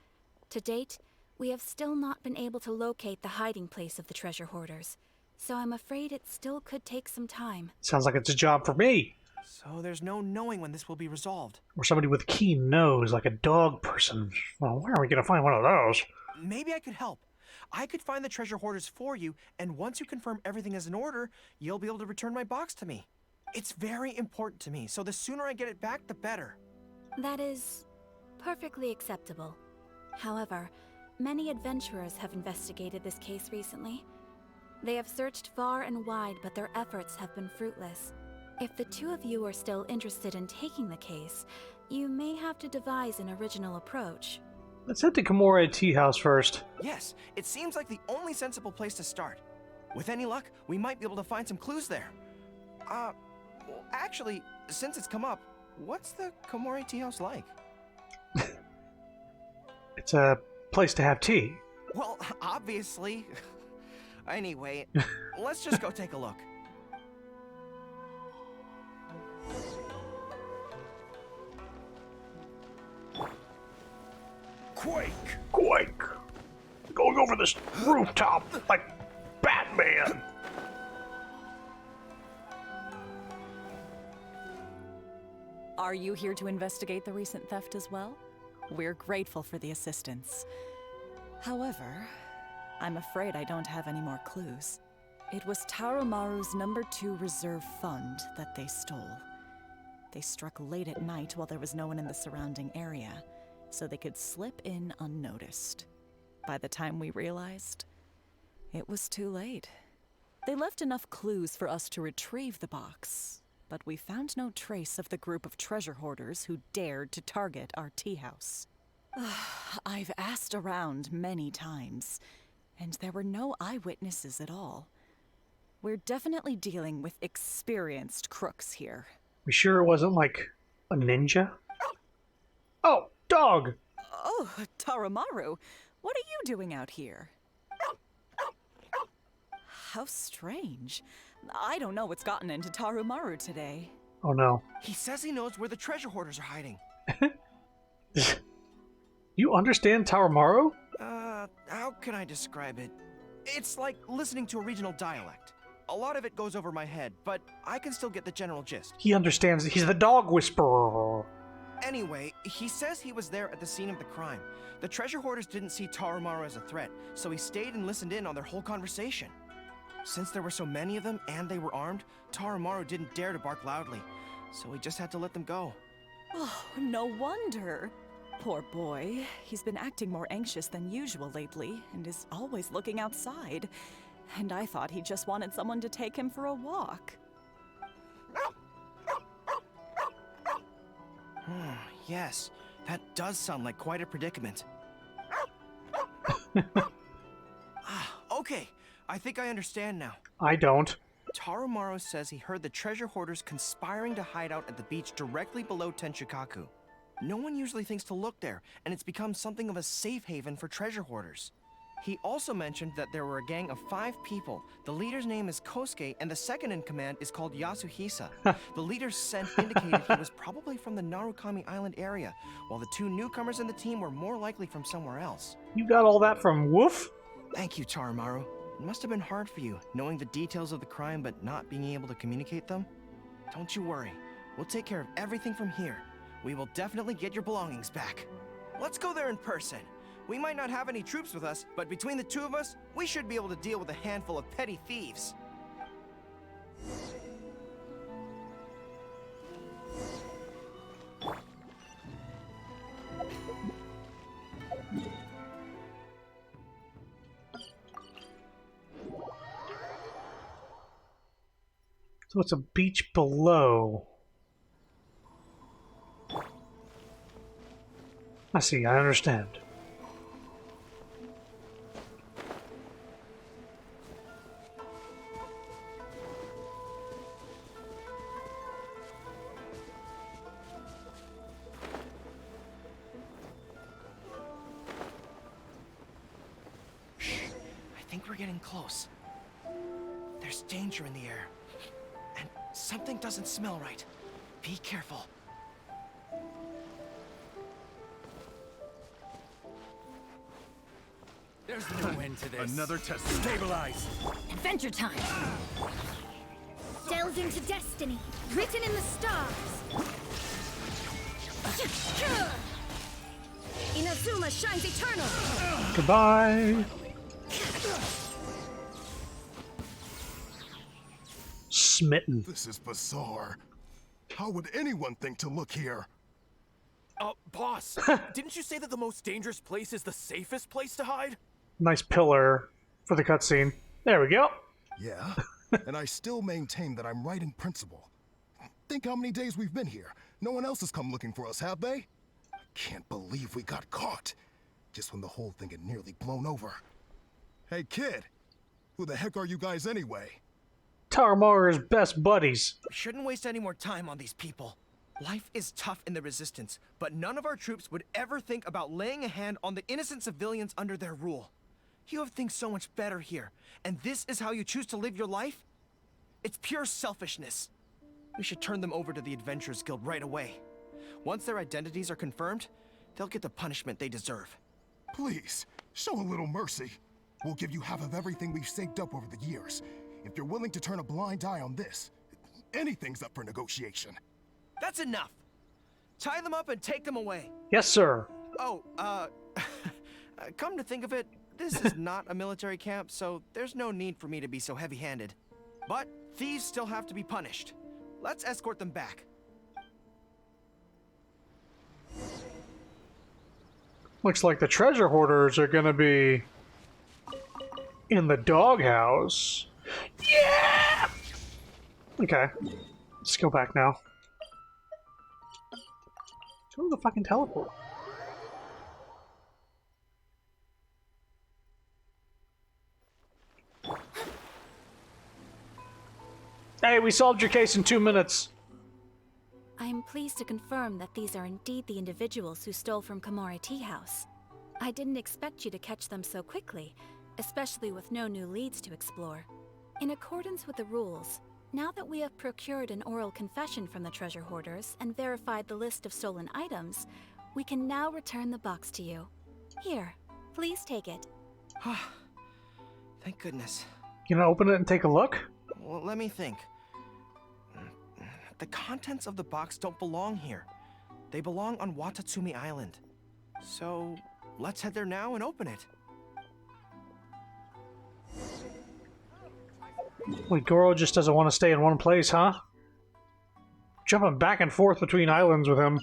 To date, we have still not been able to locate the hiding place of the treasure hoarders, so I'm afraid it still could take some time. Sounds like it's a job for me. So there's no knowing when this will be resolved. Or somebody with a keen nose, like a dog person. Well, where are we going to find one of those? Maybe I could help. I could find the treasure hoarders for you, and once you confirm everything is in order, you'll be able to return my box to me. It's very important to me, so the sooner I get it back, the better. That is perfectly acceptable. However, many adventurers have investigated this case recently. They have searched far and wide, but their efforts have been fruitless. If the two of you are still interested in taking the case, you may have to devise an original approach. Let's head to Kimura Tea House first. Yes, it seems like the only sensible place to start. With any luck, we might be able to find some clues there. Well, actually, since it's come up, what's the Komori Tea House like? It's a place to have tea. Well, obviously. Anyway, let's just go take a look. Quake! Quake! Going over this rooftop like Batman! Are you here to investigate the recent theft as well? We're grateful for the assistance. However, I'm afraid I don't have any more clues. It was Tarumaru's #2 reserve fund that they stole. They struck late at night while there was no one in the surrounding area, so they could slip in unnoticed. By the time we realized, it was too late. They left enough clues for us to retrieve the box, but we found no trace of the group of treasure hoarders who dared to target our tea house. I've asked around many times, and there were no eyewitnesses at all. We're definitely dealing with experienced crooks here. We sure it wasn't like a ninja? Oh, dog! Oh, Tarumaru, what are you doing out here? How strange. I don't know what's gotten into Tarumaru today. Oh no. He says he knows where the treasure hoarders are hiding. You understand Tarumaru? How can I describe it? It's like listening to a regional dialect. A lot of it goes over my head, but I can still get the general gist. He understands. He's the dog whisperer. Anyway, he says he was there at the scene of the crime. The treasure hoarders didn't see Tarumaru as a threat, so he stayed and listened in on their whole conversation. Since there were so many of them and they were armed, Tarumaru didn't dare to bark loudly, so he just had to let them go. Oh, no wonder. Poor boy. He's been acting more anxious than usual lately and is always looking outside. And I thought he just wanted someone to take him for a walk. Yes, that does sound like quite a predicament. Okay, I think I understand now. I don't. Tarumaru says he heard the treasure hoarders conspiring to hide out at the beach directly below Tenshikaku. No one usually thinks to look there, and it's become something of a safe haven for treasure hoarders. He also mentioned that there were a gang of 5 people. The leader's name is Kosuke, and the second in command is called Yasuhisa. The leader's scent indicated he was probably from the Narukami Island area, while the 2 newcomers in the team were more likely from somewhere else. You got all that from Woof? Thank you, Tarumaru. It must have been hard for you, knowing the details of the crime but not being able to communicate them. Don't you worry. We'll take care of everything from here. We will definitely get your belongings back. Let's go there in person. We might not have any troops with us, but between the 2 of us, we should be able to deal with a handful of petty thieves. So it's a beach below. I see, I understand. I think we're getting close. There's danger in the air. And something doesn't smell right. Be careful. There's no end to this. Another test. Stabilize. Adventure time! delve into destiny, written in the stars. Inazuma shines eternal. Goodbye. Smitten. This is bizarre. How would anyone think to look here? Boss, didn't you say that the most dangerous place is the safest place to hide? Nice pillar for the cutscene. There we go. Yeah, and I still maintain that I'm right in principle. Think how many days we've been here. No one else has come looking for us, have they? I can't believe we got caught. Just when the whole thing had nearly blown over. Hey, kid. Who the heck are you guys anyway? Tarmar's best buddies. We shouldn't waste any more time on these people. Life is tough in the Resistance, but none of our troops would ever think about laying a hand on the innocent civilians under their rule. You have things so much better here, and this is how you choose to live your life? It's pure selfishness. We should turn them over to the Adventurers Guild right away. Once their identities are confirmed, they'll get the punishment they deserve. Please, show a little mercy. We'll give you half of everything we've saved up over the years. If you're willing to turn a blind eye on this, anything's up for negotiation. That's enough! Tie them up and take them away. Yes, sir. Oh, come to think of it, this is not a military camp, so there's no need for me to be so heavy-handed. But thieves still have to be punished. Let's escort them back. Looks like the treasure hoarders are gonna be in the doghouse. Yeah! Okay. Let's go back now. Go to the fucking teleport. Hey, we solved your case in 2 minutes. I am pleased to confirm that these are indeed the individuals who stole from Kamari Tea House. I didn't expect you to catch them so quickly, especially with no new leads to explore. In accordance with the rules, now that we have procured an oral confession from the treasure hoarders and verified the list of stolen items, we can now return the box to you. Here, please take it. Thank goodness. You gonna open it and take a look? Well, let me think. The contents of the box don't belong here. They belong on Watatsumi Island. So, let's head there now and open it. Wait, Goro just doesn't want to stay in one place, huh? Jumping back and forth between islands with him.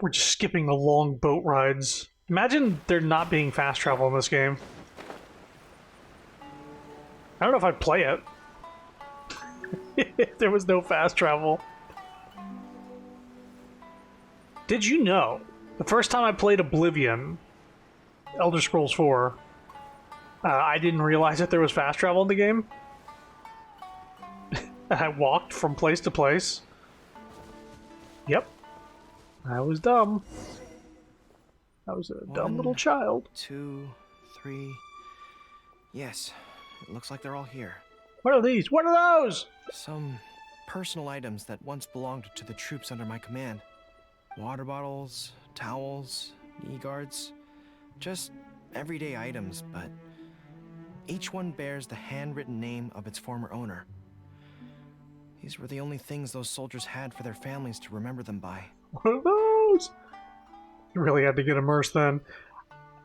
We're just skipping the long boat rides. Imagine there not being fast travel in this game. I don't know if I'd play it. If there was no fast travel. Did you know, the first time I played Oblivion, Elder Scrolls 4, I didn't realize that there was fast travel in the game. I walked from place to place. Yep. I was dumb. I was a dumb little child. 2, 3. Yes, it looks like they're all here. What are these? What are those? Some personal items that once belonged to the troops under my command. Water bottles, towels, knee guards. Just everyday items, but each one bears the handwritten name of its former owner. These were the only things those soldiers had for their families to remember them by. What are those? You really had to get immersed then.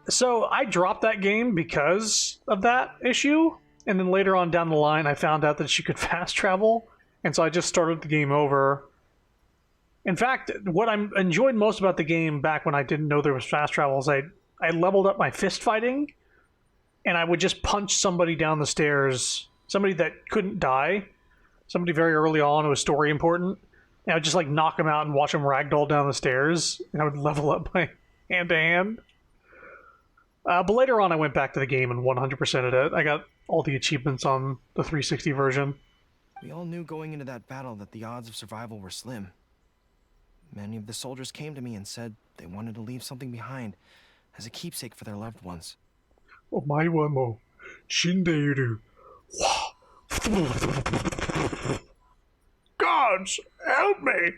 So I dropped that game because of that issue, and then later on down the line I found out that you could fast travel, and so I just started the game over. In fact, what I enjoyed most about the game back when I didn't know there was fast travel is I leveled up my fist fighting, and I would just punch somebody down the stairs, somebody that couldn't die, somebody very early on who was story important, and I would just like knock them out and watch them ragdoll down the stairs, and I would level up my hand-to-hand. But later on I went back to the game and 100%ed it. I got all the achievements on the 360 version. We all knew going into that battle that the odds of survival were slim. Many of the soldiers came to me and said they wanted to leave something behind as a keepsake for their loved ones. Omae mo shindeiru. Gods, help me!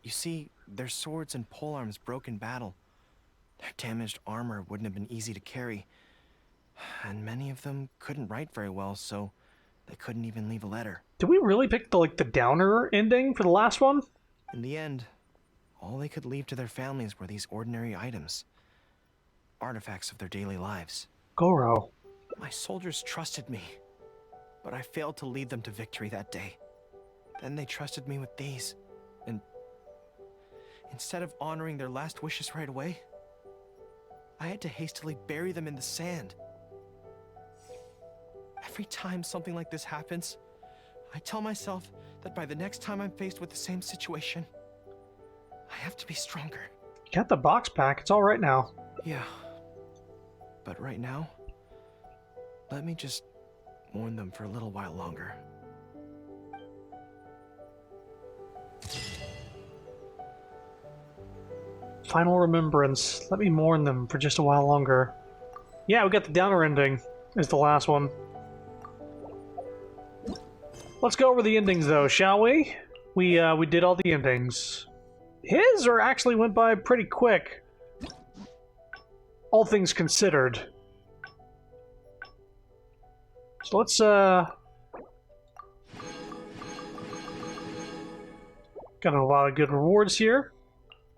You see, their swords and polearms broke in battle. Their damaged armor wouldn't have been easy to carry. And many of them couldn't write very well, so they couldn't even leave a letter. Did we really pick the downer ending for the last one? In the end, all they could leave to their families were these ordinary items. Artifacts of their daily lives. Goro. My soldiers trusted me, but I failed to lead them to victory that day. Then they trusted me with these, and instead of honoring their last wishes right away, I had to hastily bury them in the sand. Every time something like this happens, I tell myself that by the next time I'm faced with the same situation, I have to be stronger. You got the box back. It's all right now. Yeah. But right now, let me just mourn them for a little while longer. Final remembrance. Let me mourn them for just a while longer. Yeah, we got the downer ending is the last one. Let's go over the endings though, shall we? We did all the endings. His actually went by pretty quick. All things considered. So let's got a lot of good rewards here.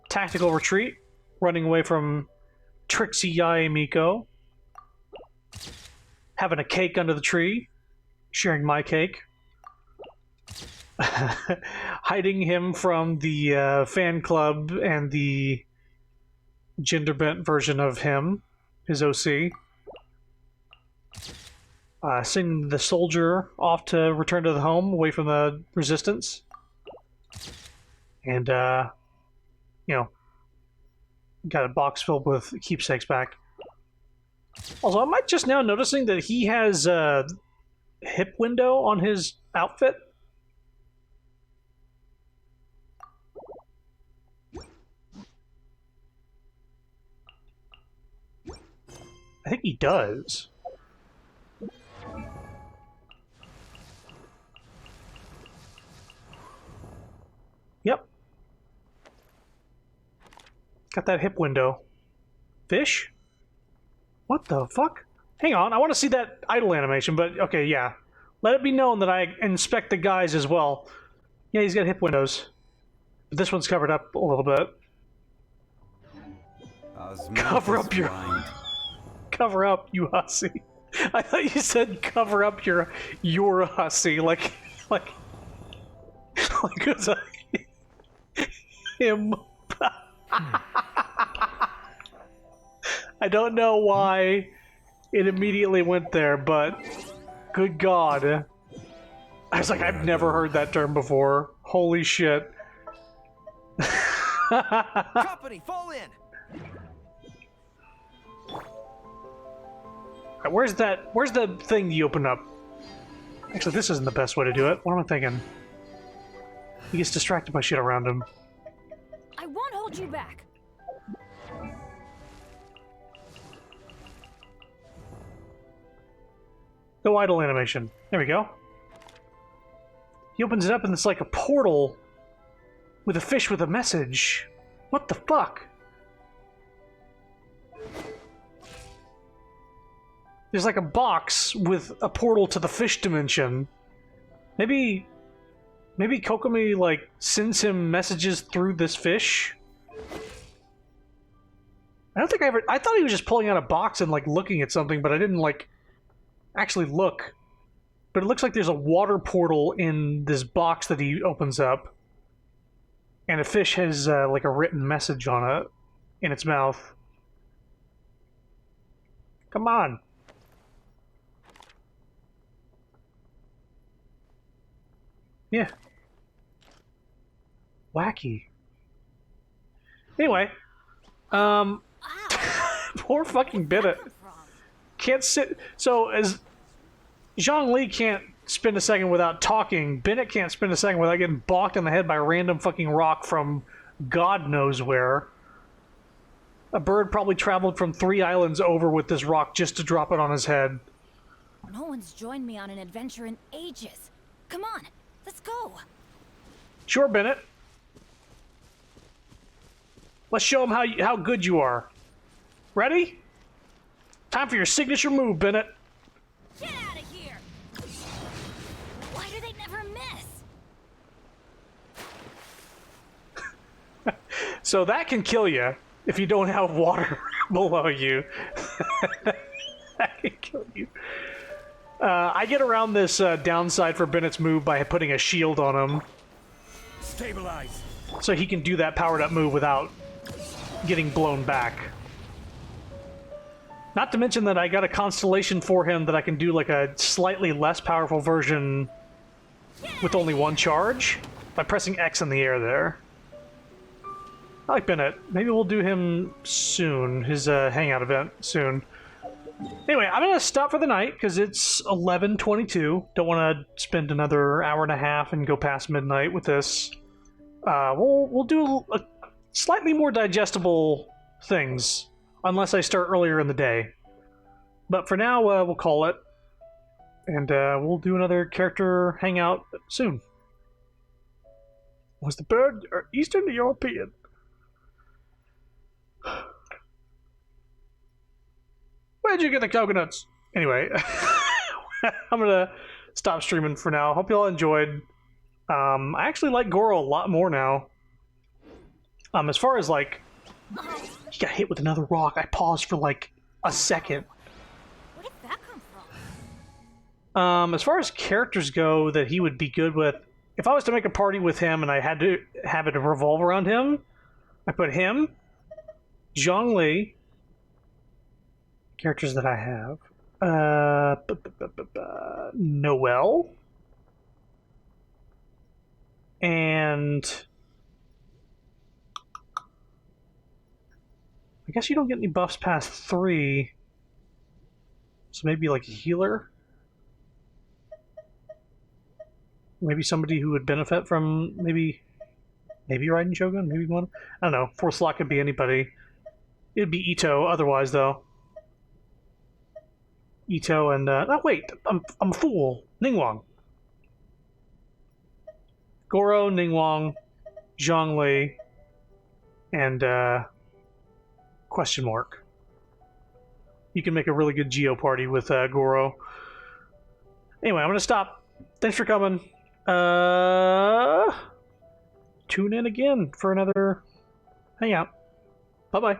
Tactical retreat, running away from Trixie Yae Miko. Having a cake under the tree, sharing my cake. Hiding him from the fan club and the gender-bent version of him, his OC. Sending the soldier off to return to the home, away from the resistance. And, you know, got a box filled with keepsakes back. Also, am I just now noticing that he has a hip window on his outfit? I think he does. Yep. Got that hip window. Fish? What the fuck? Hang on, I want to see that idle animation, but okay, yeah. Let it be known that I inspect the guys as well. Yeah, he's got hip windows. But this one's covered up a little bit. Cover up your... Cover up, you hussy. I thought you said cover up your hussy, like it's a... him. I don't know why it immediately went there, but good God. I was like, I've never heard that term before. Holy shit. Company, fall in! Where's the thing you open up? Actually, this isn't the best way to do it. What am I thinking? He gets distracted by shit around him. I won't hold you back. No idle animation. There we go. He opens it up and it's like a portal with a fish with a message. What the fuck? There's like a box with a portal to the fish dimension. Maybe Kokomi like sends him messages through this fish. I thought he was just pulling out a box and like looking at something, but I didn't like actually look. But it looks like there's a water portal in this box that he opens up. And a fish has like a written message on it in its mouth. Come on. Yeah. Wacky. Anyway, poor fucking Bennett. Can't sit. So as Zhongli can't spend a second without talking, Bennett can't spend a second without getting balked in the head by a random fucking rock from God knows where. A bird probably traveled from 3 islands over with this rock just to drop it on his head. No one's joined me on an adventure in ages. Come on, let's go. Sure, Bennett. Let's show him how good you are. Ready? Time for your signature move, Bennett. Get out of here! Why do they never miss? So that can kill you if you don't have water below you. That can kill you. I get around this downside for Bennett's move by putting a shield on him. Stabilize. So he can do that powered up move without getting blown back. Not to mention that I got a constellation for him that I can do like a slightly less powerful version with only one charge by pressing X in the air there. I like Bennett. Maybe we'll do him soon, his hangout event soon. Anyway, I'm going to stop for the night because it's 11:22. Don't want to spend another hour and a half and go past midnight with this. We'll do a slightly more digestible things, unless I start earlier in the day. But for now, we'll call it. And we'll do another character hangout soon. Was the bird Eastern European? Where'd you get the coconuts? Anyway, I'm gonna stop streaming for now. Hope you all enjoyed. I actually like Goro a lot more now. As far as like, he got hit with another rock. I paused for like a second. Where did that come from? As far as characters go that he would be good with, if I was to make a party with him and I had to have it revolve around him, I put him, Zhongli, characters that I have, Noelle, and I guess you don't get any buffs past 3, so maybe like a healer? Maybe somebody who would benefit from maybe Raiden Shogun, maybe one. I don't know. 4th slot could be anybody. It'd be Ito otherwise, though. Ito and oh wait, I'm a fool. Ningguang. Goro, Ningguang, Zhongli, and question mark. You can make a really good Geo party with Goro. Anyway, I'm gonna stop. Thanks for coming. Tune in again for another hangout. Bye-bye.